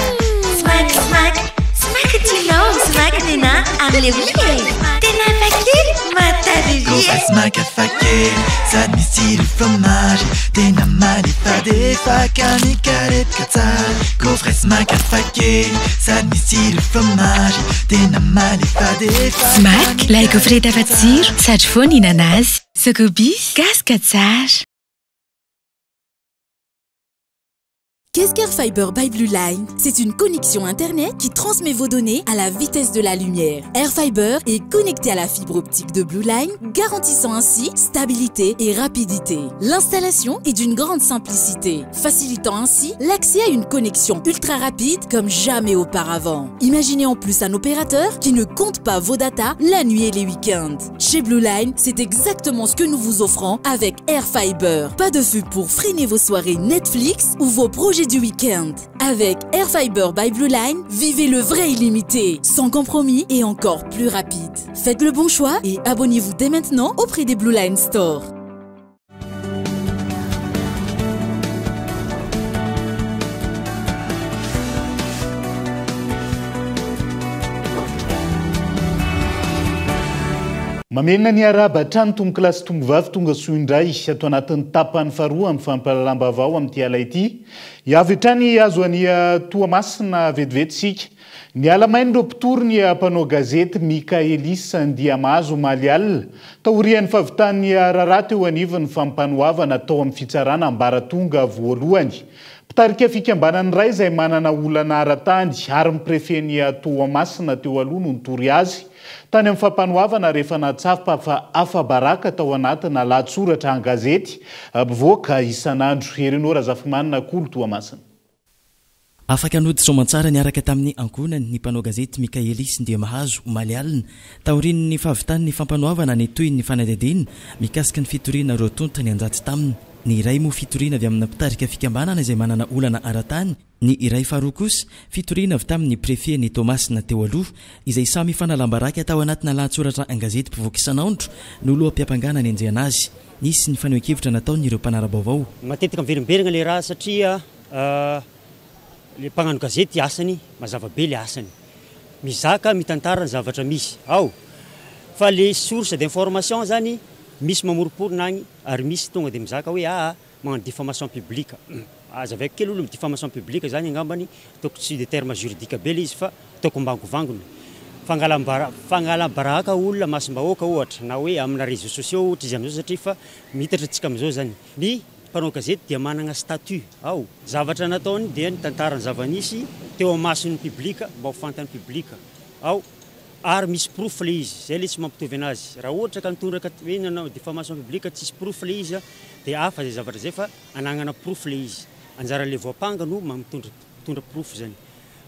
Smack, smack, smack tilon, smack nena, amle wile. Tena fakir, mata de Gaufrette smack à faquet, ça style fromage. Tena malifade, facani carette katsar. Gaufrette smack à faquet, ça style fromage. Tena malifade. Smack, la gaufrette à fatsir, sady foana inazy. Sokobis, kaskatsar. Qu'est-ce qu'Airfiber by Blue Line? C'est une connexion Internet qui transmet vos données à la vitesse de la lumière. Airfiber est connecté à la fibre optique de Blue Line, garantissant ainsi stabilité et rapidité. L'installation est d'une grande simplicité, facilitant ainsi l'accès à une connexion ultra rapide comme jamais auparavant. Imaginez en plus un opérateur qui ne compte pas vos datas la nuit et les week-ends. Chez Blue Line, c'est exactement ce que nous vous offrons avec Airfiber. Pas de fût pour freiner vos soirées Netflix ou vos projets du week-end. Avec Airfiber by Blue Line, vivez le vrai illimité, sans compromis et encore plus rapide. Faites le bon choix et abonnez-vous dès maintenant auprès des Blue Line Store. mamena ny araba trano tonga kilasy tombovavy tonga soindray atao anatin'ny tapany faharoa amin'ny fampalalambavao amin'ity ala ity iavy hatrany azo any Toamasina vetivetsika ny alamainy ireo mpitory ny mpanao gazety Mikaelis Ndiamazo Malial taorian'ny favitany raharaha teo anivon'ny fampanoavana atao amin'ny fitsarana ambaratonga voalohany mpitarika fikambanany iray izay manana olana ara-tany ary ny prefeny Toamasina teo aloha no nitory azy tany amin'ny fampanoavana rehefa natsafa fa afa-baraka tao anatina lahatsoratra an-gazety mpivoaka isan'andro Erenao Razafimanina Kolo Toamasina. Afaka noditra mantsara niaraka tamin'ny ankonany ny mpanao gazety Mikaelis Ndiamazo Malial taorian'ny fahavitan'ny fampanoavana ny toy ny fanadihadiana mikasika ny fitoriana rotonta ny anjaty taminy. Ny iray mo fitoriana avy amina mpitarika fikambanana izay manana olana ara-tany, ny iray faharoa kosa fitoriana avy tamin'ny prefet ny Toamasina teo aloha izay samy fanalambaraka tao anatina lahatsoratra an-gazety mpivoaka isan'andro no loha-mpiapangana ny anjehana azy. Nisy ny fanehoan-kevitra nataon'ireo mpanara-baovao. Matetika miverimberina le raha satria le mpagnano gazety asany mazava be le asany mizaka mitantara ny zavatra misy ao fa le source d'information zany misy mamoroporona agny ary misy tonga de mizaka hoe magnano diffamation publique azaveko kely olo diffamation publique zany angambany toko tsy de terme juridique be le izy fa toko mbangovangony fangalabaraka olona masim-bahoaka ohatra na hoe amina réseaux sociaux ohatra izy amizao satria fa mitatra atsika amizao zany ny mpanao gazety dia manana statut ao zavatra nataony dia nitantarany zavanisy teo amasin'ny public mba ho fantan'ny public ao ary misy proof le izy zay le tsy mampitovy anazy raha ohatra ka nitondraka hoe nanao diffamation publique tsisy proof le izy dia afa zay zavatra zay fa anagnana proof le izy anjaran'le voapanga no mitondra proof zany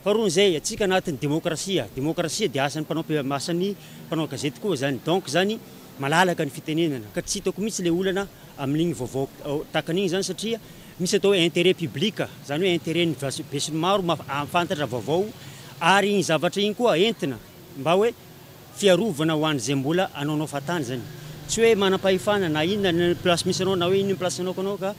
faharoa zay atsika anatin'ny démocratie dia asan'ny mpanao gazety koa zany donc zany malalaka ny fitenenana ka tsy hitako mihitsy le olana amin'igny vaovao takan'igny zany satria misy atao hoe intérêt public zany hoe intérêt ny besin'ny maro mafantatra vaovao ary igny zavatra igny koa entina mba hoe fiarovana ho an'izay mbola anaonao fatany zany tsy hoe manam-pahefana na inona ny place misy anao na hoe inona ny place anao kanao ka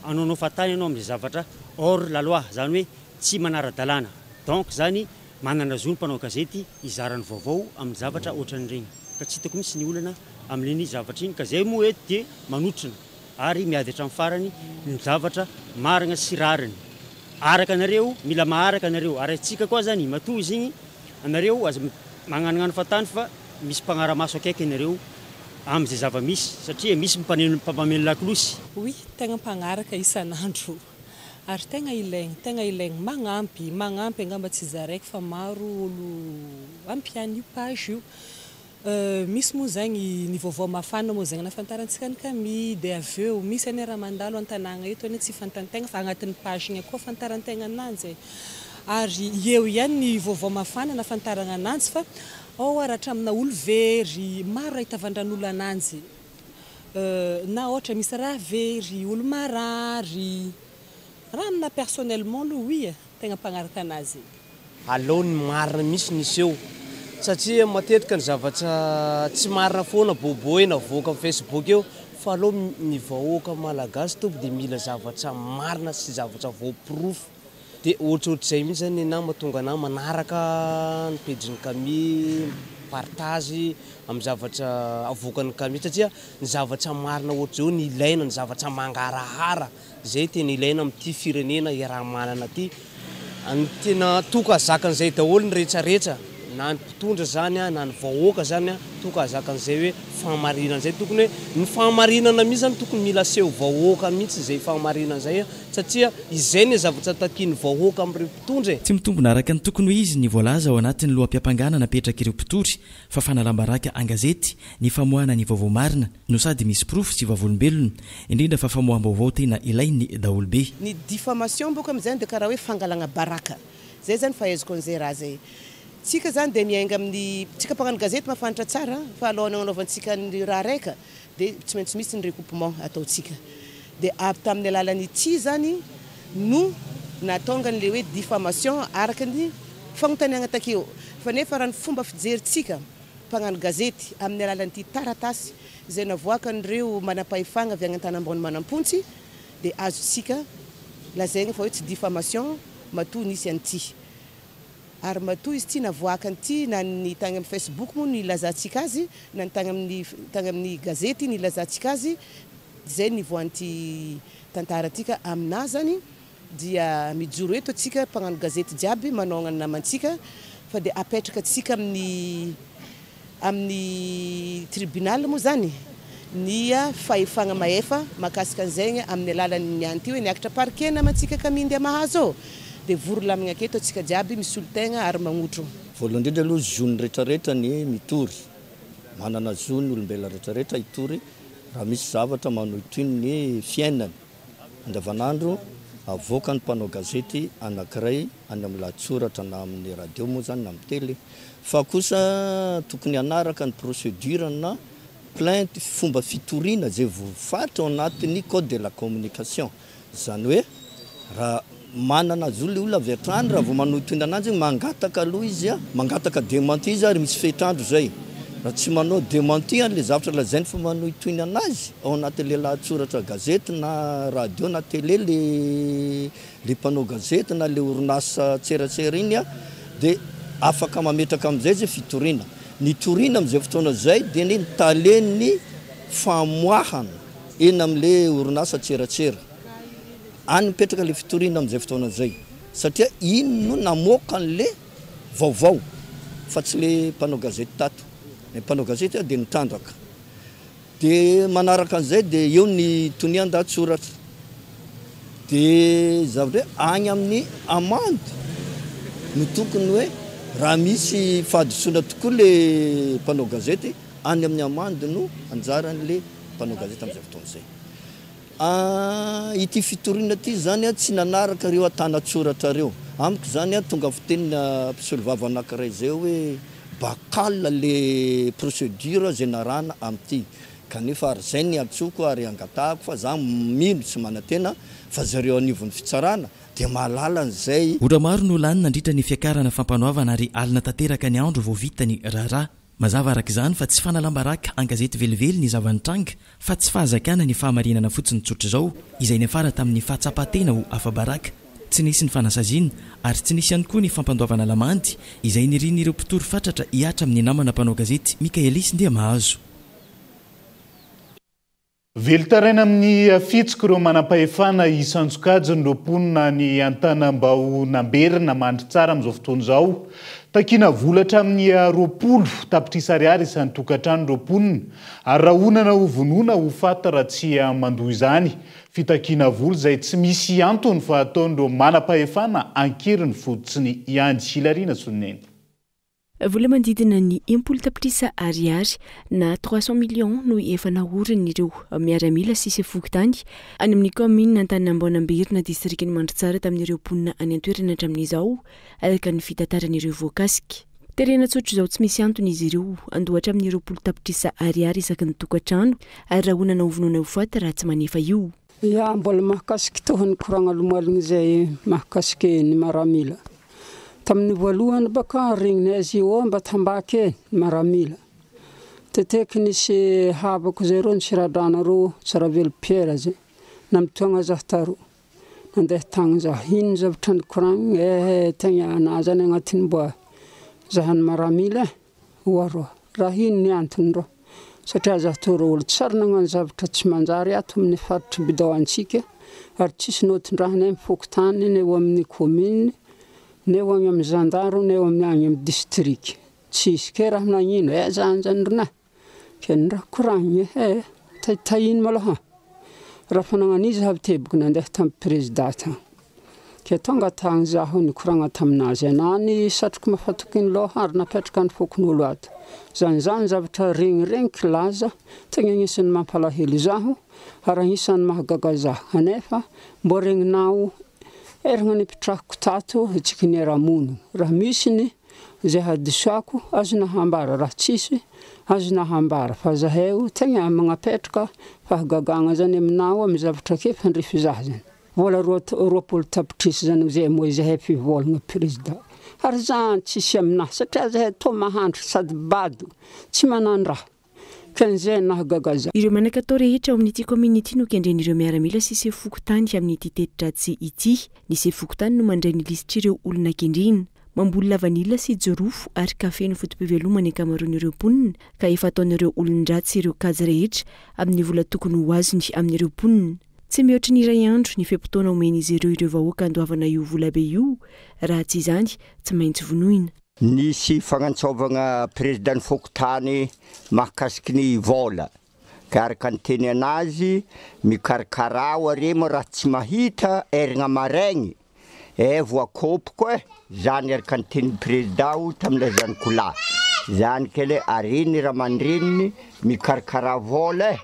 anaonao fatany anao amin'izay zavatra hors la loi zany hoe tsy manara-dalàna donc zany manana zo ny mpanao gazety izarany vaovao amin'ny zavatra ohatran'ireny ka tsy hitako misy ny olana amin'iny zavatra iny ka zay moa eto dia manotrina ary miady hatramin'ny farany ny zavatra marina sy rariny araka anareo mila maharaka anareo ary atsika koa zany matoa izy igny anareo aza magnanognano fatany fa misy mpanara-maso akaiky anareo amin'izay zava-misy satria misy mpampameno lakolosy. Oui, tegna mpagnaraka isan'andro ary tegna ilaigny magnampy angamba tsy zaraiky fa maro olo ampiany io page io. Misy moa zagny ny vaovao mafana moa zagny nafantarantsika ny kami dia avy eo misy any raha mandalo an-tanàgna eto any tsy fantantegna fa agnatin'ny page igny koa fantarantegna ananjy ary eo ihany ny vaovao mafana nafantarana ananjy fa ohatra amina olo very maro raha hitavandran'olo ananjy na ohatra misy raha very olo marary raha amina personnellement aloha oui tegna mpagnaraka anazy alony marina misy nisy eo satria matetika ny zavatra tsy marina foana boboena voaka Facebook eo fa aloha ny vahoaka malagasy tompy dia mila zavatra marina sy zavatra voaproof dia ohatrohatr'izay mihitsy zany na mahatonga anahy manaraka ny pejiny kami partage amin'ny zavatra avoakan'ny kami satria ny zavatra marina ohatr'izao ny ilaina ny zavatra mangarahara zay tena ilaina amin'ity firenena iaraha-manana ty ny tena toka zakan'izay daholo ny rehetrarehetra na ny mpitondra zany na ny vahoaka zany toka zakan'izay hoe fahamarinana zay tokony hoe ny fahamarinana mihitsy zany tokony mila seho vahoaka mihitsy zay fahamarinana zay satria izay ny zavatra takiany vahoaka amin'ireo mpitondra tsy mitombona araka ny tokony ho izy ny voalaza ao anatin'ny loha-mpiapangana napetraka ireo mpitory fa fanalambaraka an-gazety ny famoahana ny vaovao marina no sady misy proof sy vavolombelona indrindra fa famoaham-baovao tena ilainy daholobe. Ny diffamation boka amin'izany dia karaha hoe fangalana baraka zay zany fahaizako an'izay raha zay tsika zany dia miainga amin'ny tsika mpagnano gazety mafantatra tsara fa alohan'ny anaovantsika ny raha raika dia tsy maintsy misy ny recoupement ataontsika dia avy tamin'ny alalan'ity zany no natonga n'le hoe diffamation araka ny fagnontaniagna takeo fa nefa raha ny fomba fijerintsika mpagnano gazety amin'ny alalan'ity taratasy izay navoaka an'ireo manam-pahefagna avy agny an-tanambony manampontsy dia azontsika lazaigna fa hoe tsy diffamation matoa nisy an'ity ary matoa izy ty navoakany ty na ny tagny amin'ny Facebook moa ny lazantsika azy na ny tagny amin'ny gazety ny lazantsika azy zay nivoan'ity tantara tika amina zany dia mijoro eto atsika mpagnano gazety jiaby manao ny namantsika fa dia apetraka atsika amin'ny tribunal moa zany nia fahefagna maefa makasika an'izay amin'ny alalan'ny any ty hoe niakatra parquet namantsika kamindy mahazo dia vory lamigna aketo atsika jiaby misy olo-tegna ary magnotro. Voalohany indrindra aloha zony rehetrarehetra ny mitory manana zony olombelona rehetrarehetra hitory raha misy zavatra manohitoy ny fiainany andavanandro avoaka ny mpanao gazety anankiray any amin'ny lahatsoratra na amin'ny radio moa zany na amin'ny télé fa kosa tokony anaraka ny procédure na plainte fomba fitoriana zay voafatra ao anatin'ny code de la communication zany hoe raha manana azy olo olona avy hatrany raha vao manohitoina ananjy mangataka aloha izy mangataka démenti izy ary misy fetrandro zay raha tsy manao démenti an'le zavatra lazainy fa manohitoina anazy ao anatin'le lahatsoratra gazety na radio na télé le mpanao gazety na le orinasa tseratsera iny dia afaka mametraka amin'izay zay fitoriana ny toriana amin'izay fotoana zay dia ny talen'ny famoahana eny amin'le orinasa tseratsera any mipetraka le fitoriana amin'izay fotoana zay satria iny no namoaka an'le vaovao fa tsy le mpanao gazety tato ny mpanao gazety dia nitrandraka dia manaraka an'izay dia eo ny tonian-dahatsoratra dia zavatra hoe any amin'ny amande no tokony hoe raha misy fahadisoana tokoa le mpanao gazety any amin'ny amande no anjaran'le mpanao gazety amin'izay fotoana zay. Ity fitoriana ty zany tsy nanaraka reo atanatsoratra reo amiko zany tonga fitenina mpisolivava anankiray zay hoe bakal le procédure zay narana am'ty kanefa ary zay ny atsoko ary angatahako fa za mino tsy manatena fa zareo anivon'ny fitsarana dia mahalala an'izay ora maro no lany nandritra ny fiakarana fampanoavana ary alina tanteraka ny andro vao vita ny raharaha mazava araka izany fa tsy fanalambaraka an-gazety velively ny zavanitranga fa tsy fahazakana ny fahamarinana fotsiny tsotra izao izay ny afara tamin'ny fahatsapatena ho afabaraka tsy nisy ny fanasaziana ary tsy nisy ihany koa ny fampandoavana lamandy izay nirin'ireo mpitory fatratra hiatra amin'ny namana mpanao gazety Mikaelis Ndiamahazo. Velitaraina amin'ny fitsika ireo manam-pahefana isanjokajy ny roponina ny Antanambao namberina mandry tsara amin'izao fotoana izao. Takina volatra amin'ny roapolo tapitrisa ariary isan'ny tokantrano roponina ary raha onana ho vonoina ho fatara tsy mandoa izany. Fitakiana vola izay tsy misy antony fa ataon'ireo manam-pahefana ankeriny fotsiny ihany Hilariana Soneny. Vola mandidina ny 10 tapitrisa ariary na 300 millions no efa nahoriny ireo miaramila sisy fokontany any amin'ny commune Antanambao Nambirina distrikiny Mandritsara tamin'ireo mponina any an-toerana hatramin'izao araka ny fitataran'ireo voakasika. Terena tsotra izao tsy misy antony izy ireo andohatra amin'ireo 10 tapitrisa ariary isaky ny tokantrano ary raha onana ho vonoina ho fata raha tsy manefa io. Ya mbola mahakasiky tohany koragna lomalogna izay mahakasiky ny maramila. Tamin'ny voalohany baka regniny azy io mba tambake maramila. Teteky nisy havako zay ro nisiradrana ro Tsaravelo Pierre zay namitoagna zah taro. Nandeha tagny zah ino zavatra ny koragna tegna anazany agnatin'ny mba zahany maramila oaro. Raha ino ny antony ro satria zah toro olo tsara nagnano zavatra tsy manjary ato amin'ny faritry bidaoantsika ary tsisy notin-drahany mifokotany neo amin'ny commune neo agny amin'ny zandaro neo amin'ny agny amin'ny district tsisy ke raha nagnino zanjany rina ke ny raha koragny tahino malaha raha fanagnano izy avy teboko nandeha tamin'ny présidata ke tonga tagny zaho ny koragna taminazy anany satroko mafatoky ny loha ary napetraka ny fokon'olo ato zany zavatra regny kilaza tegna agnisan'ny mampalahelo zaho ary agnisan'ny mahagaga zaho anefa mbo regninao eragna ny pitrahako tato itsika ny aramono raha misy ny zay hadisoako azo nahambara raha tsisy azo nahambara fa zahay tegna magnapetraka fahagagagna zany aminao amin'ny zavatra ke fandrefy zaho zany vola roapolo tapitrisa zany zay moa zahay fivolagna président ary zany tsisy aminahy satria zahay to mahandro sady bado tsy manandraha kan'izay nahagagaza. Ireo manan-katao rehetra ao amin'ity community no kendren'ireo miaramila sy sefokotany amin'ity tetin-dratsy ity. Ny sefokotany no mandray ny listritr'ireo olona kendrina. mambolona vanila sy jorofo ary kafe no fotom-pivelomany ankamaroan'ireo mponina ka efa ataon'ireo olon-dratsy ireo kajy rehetra amin'ny vola tokony ho azony amin'ireo mponina. Tsy mihoatra ny iray andro ny feam-potoana omen'izy ireo vahoaka andoavana io vola be io, raha tsy izany tsy maintsy vonoina. Nisy fagnantsovagna président Fokotany mahakasiky ny vola. Ka araka ny teny anazy mikarakara are mo raha tsy mahita erigna maraigny. Voakopoko zany araka ny teny président tamin'ilay zanakolahy. Zany kele areny raha mandreniny mikarakara vola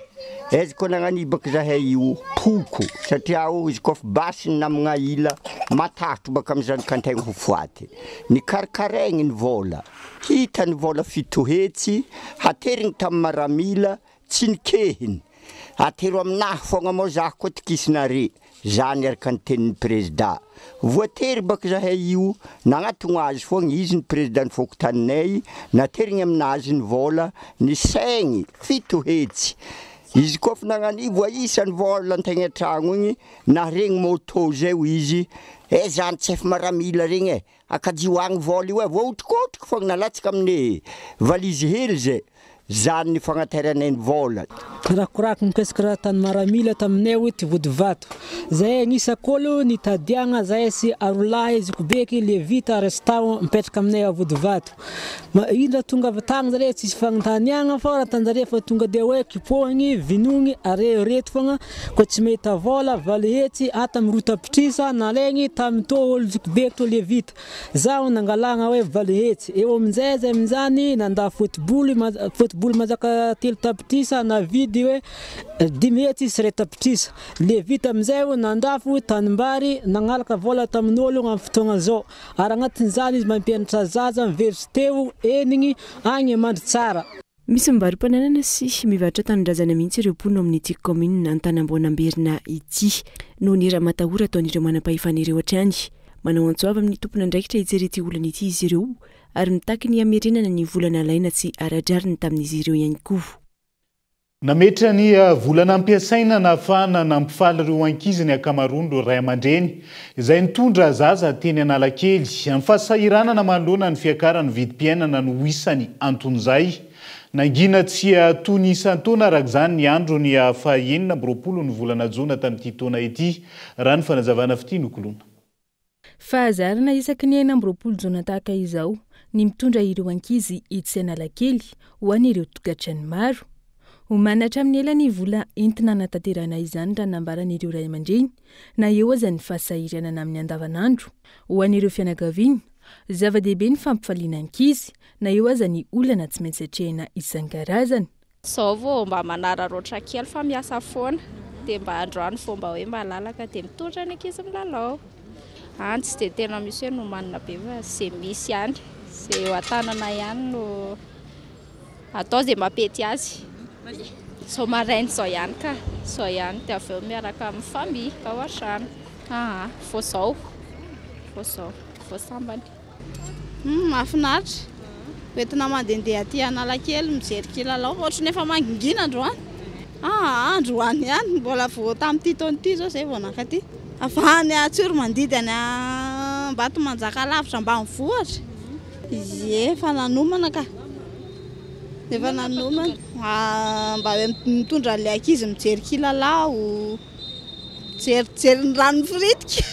izy koa nagnanibaka zahay io poko satria izy koa basy namagna ila matahotro baka amin'ny zanakantegna ho foaty. Ny karakaraigny ny vola. Hita ny vola fitohetsy haterigny tamin'ny maramila tsy nikehiny. Atero aminahy fogna moa zaho koa tikisinare. Zany araka ny tenin'ny président. Voatery baka zahay io nagnatogno azy fogna izy ny président Fokotaninay naterigny aminazy ny vola ny saigny fitohetsy. Izy koa fa nagnani voaisa ny vola antegna an-tragno igny na regny moto zay izy zany tsy efa maramila regny akajihoagny vola io voaotrikotriko fogna nalatsaka amin'ny valizy hely zay. Zany ny fagnateranay ny vola. Rakorako mikasika raha tany maramila taminay hoe ty vodivato. Zay nisakolo nitadiagna zay sy arolahy izy kobeky le vita restaurant mipetraka aminay a vodivato. Indra tonga avy tagny zare tsisy fagnotaniagna fa raha tanjare fa tonga de hoe kipohagny vinogny are reto fogna koa tsy meta vola valihetsy ata mirotapitrisa nalegny tamin'ny to olo kobeky to le vita. Zaho nangalagna hoe valihetsy. Eo amin'izay zay amin'izany nanda football mazaka telo tapitrisa na vidy hoe 10 hetsy sy 3 tapitrisa. Le vita amin'izay nandafo tanimbary nagnalaka vola tamin'olo amin'ny fotoagna zao. Ary agnatin'izany izy mampianatra zaza université enigny agny mandry tsara. Misy mibary-pananana sy mivarotra tanindrazana mihitsy ireo mponina amin'ity commune Antanamboanamberina ity noho ny raha matahora ataon'ireo manam-pahefana ireo hatrany. Manao antsoava amin'ny tompona andraikitra hijery ity olana ity izy ireo ary mitaky ny amerinana ny volana alaina tsy aradrariny tamin'izy ireo ihany koa. Nametra ny volana ampiasaina na afahana nampifaly ireo ankizy ny ankamaroany ireo ray aman-dreny izay nitondra zaza teny Analakely amin'ny fahasahiranana manoloana ny fiakaran'ny vidim-piainana no isany anton'izay. Nangina tsy tony isan-taona araka izany ny andro ny fahaenina amby roapolo ny volana jona tamin'ity taona ity. Raha ny fanazavana fity nokolona. Fahazarana isaky ny 4 amby roapolo jona tahaka izao ny mitondra ireo ankizy etsy Analakely ho an'ireo tokantrano maro. Homanatra amin'ny elany vola entina natanterana izany raha nambaran'ireo ray aman-dreny na eo aza ny fahasahiranana amin'ny andavanandro ho an'ireo fianakaviana. Zava-dehibe ny fampifaliana ankizy na eo aza ny olana tsy maintsy hatrehina isan-karazany. Zao vao mba manararoatra kely fa miasa foana dia mba androany fomba hoe mba lalaka dia mitondra ny ankizy milalao. Any tsy dia tena misy hoe nomanina be fa izay misy ihany, izay eo an-tanana ihany no atao izay mampety azy. So maraina zao ihany ka, zao ihany dia avy eo miaraka amin'ny famille ao an-trano. Fo zao, fo sambany. Mahafinaritra. Entina mandehandeha aty Analakely mijery kilalao ohatrany efa mangingina androany. Androany ihany mbola vao tamin'ity taona ity zao zay vao nakaty. Afahany atsoro mandidy any Ambato Manjaka lavitra ambanivohitra. Efa nanomana ka. Efa nanomana mba mitondra le ankizy mijery kilalao, mijery ny rano mifiritika.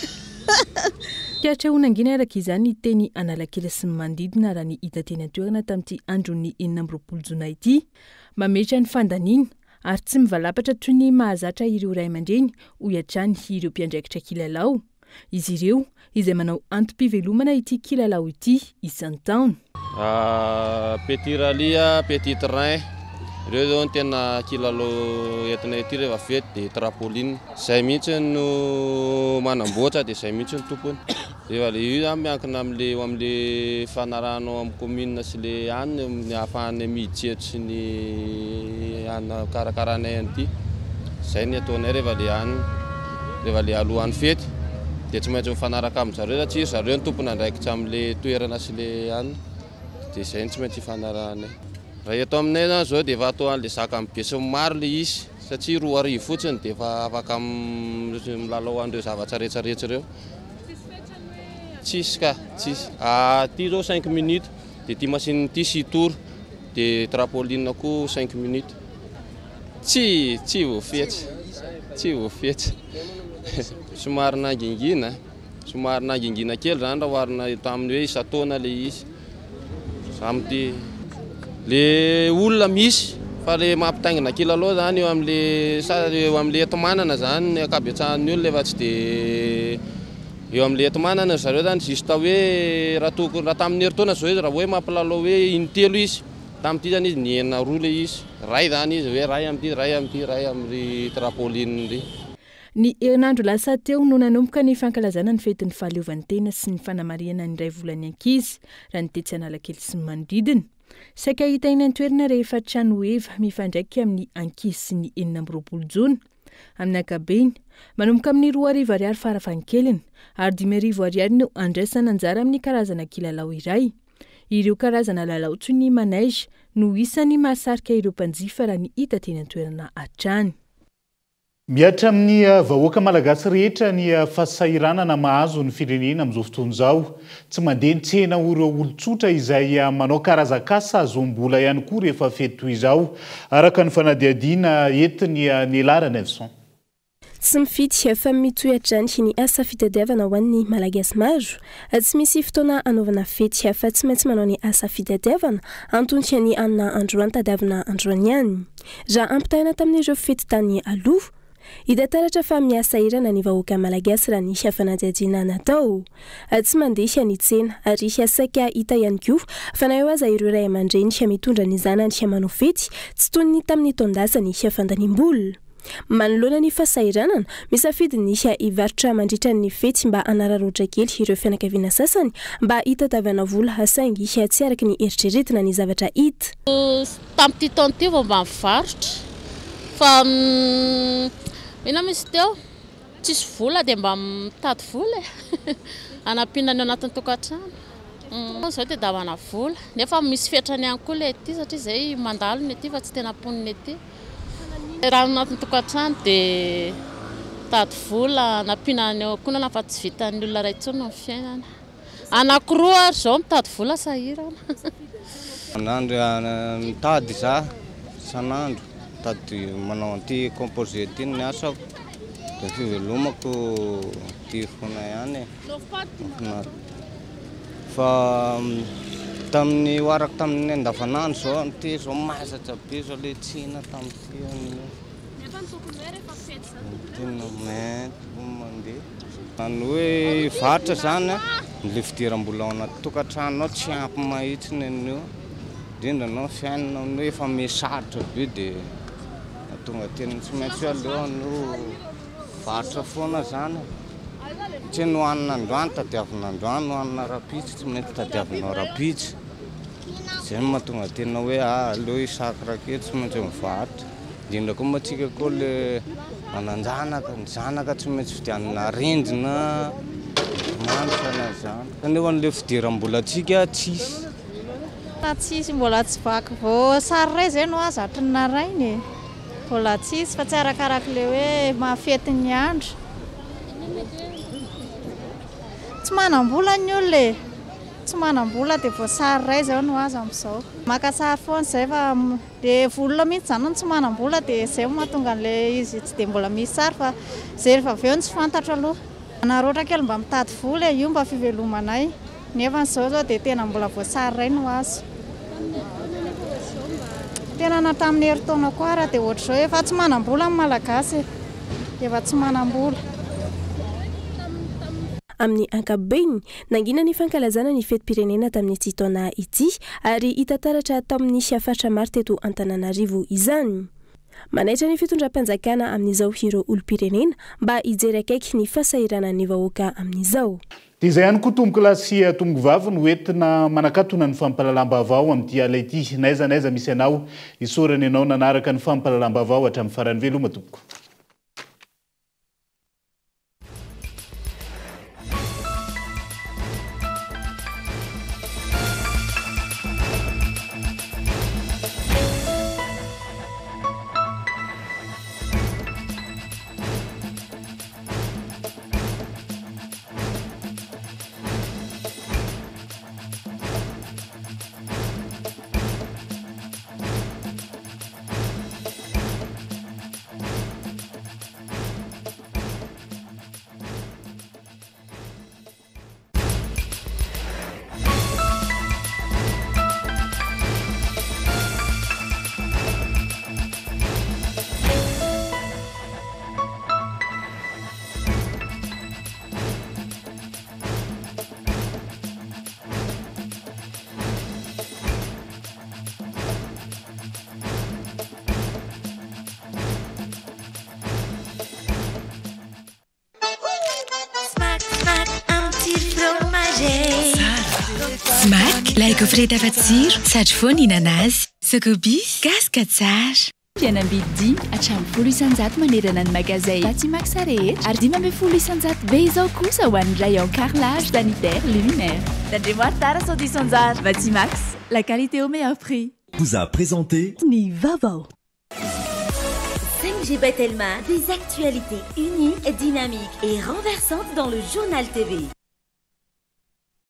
Kiatra onangina araka izany teny Analakely sy manodidina raha ny hita teny an-toerana tamin'ity andron'ny 4 amby roapolo jona ity. Mametra ny fandaniana ary tsy mivalapatra toy ny mahazatra ireo ray aman-dreny ho hiatrany ireo mpiandraikitra kilalao. Izy ireo izay manao antom-pivelomana ity kilalao ity isan-taona. Petit rallye, petit train. Ireo zao tena kilalao entina ity rehefa fety dia trampoline. Izay mihitsy no manamboatra dia izay mihitsy ny tompony. Rehefa le io zany miankina amin'le fanarahanao amin'ny commune sy le any ahafahany mijery sy ny karakaranay an'ity. Izay ny ataonay rehefa le alohan'ny fety dia tsy maintsy mifanaraka amin'ny zareo satria zareo ny tompony andraikitra amin'le toerana sy le any dia izay ny tsy maintsy hifanarahanay. Raha eto aminay zany zao dia efa atao an'le zaka be sy maro le izy satria 2 arivo fotsiny dia efa afaka milalao an'ireo zavatra rehetrarehetra ireo. tsisy ka tsisy ty zao 5 minutes dia ty machine ty 6 tour dia trampoline koa 5 minutes tsy voafetsy somary nangingina kely zany raha oharina tamin'ny hoe isa-taona le izy samty le olona misy fa le mampitaingina kilalao zany eo amin'le etomanana zany ny akabetsahan'ny olona efa tsy dia eo amin'le etomanana zareo zany juste hoe raha tamin'ny herintaona zao izy raha hoe mampilalao hoe intelo izy tamin'ity zany izy nienina roa le izy ray zany izy hoe ray amin'ny trampoline ry. Ny herinandro lasa teo no nanomboka ny fankalazana ny fetin'ny fahaleovantena sy ny fanamariana ny iray volan'ny ankizy raha ny tetsy Analakely sy manodidina. Saika hita eny an-toerana rehefa trano heva mifandraiky amin'ny ankizy sy ny 20 jona. Amin'ny ankabeny, manomboka amin'ny 2,000 ariary farafahakeliny ary 5,000 ariary no andraisana anjara amin'ny karazana kilalao iray. Ireo karazana lalao toy ny manège no isan'ny mahasarika ireo mpanjifa raha ny hita teny an-toerana hatrany. Miatra amin'ny vahoaka malagasy rehetra ny fahasahiranana mahazo ny firenena amin'izao fotoana izao. Tsy mandeha tsena ireo olon-tsotra izay manao karazakasa azom-bola ihany koa rehefa fety toy izao. Araka ny fanadihadiana entiny Nelarana Evson. Tsy mifidy fa mitohatra ny asa fitadiavana ho an'ny malagasy maro. Tsy misy fotoana anaovana fety fa tsy maintsy manao ny asa fitadiavana antontsy ny anna androany tadiavana androany ihany. Raha ampitahina tamin'ireo fety tany aloha, hita taratra fa miasa irana ny vahoaka malagasy raha nisy fanadihadiana natao. Tsy mandeha ny tsena ary saika hita ihany koa fa na eo aza ireo ray aman-dreny mitondra ny zanany manao fety tsy toy ny tamin'ny taondasa ny fandanim-bola. Manoloana ny fahasahiranana, misafidy ny hivarotra mandritra ny fety mba hanararotra kely ireo fianakaviana sasany mba hitadiavana vola saingy tsy araka ny eritreretina ny zavatra hita. Tamin'ity taona ity vao mba mivarotra fa ina misy teo tsisy vola dia mba mitady vola anampinany anatin'ny tokantrano. Zao dia davana vola nefa misy fetrany ihany koa le ety satria izay mandalo ny ety fa tsy tena poniny ety. Raha anatin'ny tokantrano dia tady vola anampinany eo koa na fa tsy vitan'ny olona ray intsony ny fiainana. Anankiroa ary izao mitady vola sahirana. Anandro mitady za sanandro mitady manao an'ity composé ity ny asako dia fivelomako ty fona ihany. Fa tamin'ny hoaraka tamin'ny andavanandro zao an'ity zao masatra be zao le tsina tamin'ity tena mety mandeha. Any hoe varotra zany le fidiram-bola ao anaty tokantrano tsy ampy mahitsy nenio indrindra anao fiainana hoe efa mesarotra be dia tonga tena tsy maintsy aloha no varotra foana zany. Tsy no hanina androany tadiavina androany, no hanina rapitsy tsy mety tadiavinao rapitsy. Izay no mahatonga tena hoe aleo isaka raketo tsy maintsy mivarotra. Indrindra koa matsika koa le mananjanaka, ny zanaka tsy maintsy fidianana rindrina manosana zany. Kanefa n'le fidiram-bola antsika tsisy. Tsisy mbola tsy vaky vao sary ray izay no azatry ny narainy. Mbola tsisy fa tsy arakaraka le hoe mahafety ny andro. Tsy manam-bola ny olona tsy manam-bola dia voasary ray izao no azo amin'izao. Maka sary foana izay fa dia volona mihitsy zany tsy manam-bola dia izay mahatonga an'ilay izy tsy dia mbola misy sary fa izay rehefa avy eo tsy fantatra aloha. Naroatra kely mba mitady vola io mba fivelomanay nefa izao zao dia tena mbola voasary ray no azo. Tena na tamin'ny herintaona koa raha dia ohatr'izao efa tsy manam-bola amin'ny malagasy efa tsy manam-bola. Amin'ny ankabeny, nangina ny fankalazana ny fetim-pirenena tamin'ity taona ity ary hita taratra tamin'ny faritra maro teto Antananarivo izany. Manaitra ny fitondram-panjakana amin'izao ireo olom-pirenena mba hijery akaiky ny fahasahiranan'ny vahoaka amin'izao. Dia izay ihany koa tomboky lasy tomboky vavy no entina manakatona ny fampalalam-baovao amin'ity ala ity. Naiza misy anao isorany ianao nanaraka ny fampalalam-baovao hatramin'ny farany veloma tompoko. Smack, laiko frita fatsiro sady foana ihinana azy. Sokobis, gaska tsara. Fianambidy 5 hatramin'ny 10 isanjato manerana ny magazay Batimax rehetra ary 10 isanjato be izao kosa ho an'ny rayon carrelage sanitaire luminaire. Tandremo tara sao 10 isanjato. Batimax, la qualité au meilleur prix. Vous a présenté Ni Vavo. 5G Batelma, des actualités uniques, dynamiques et renversantes dans le journal TV.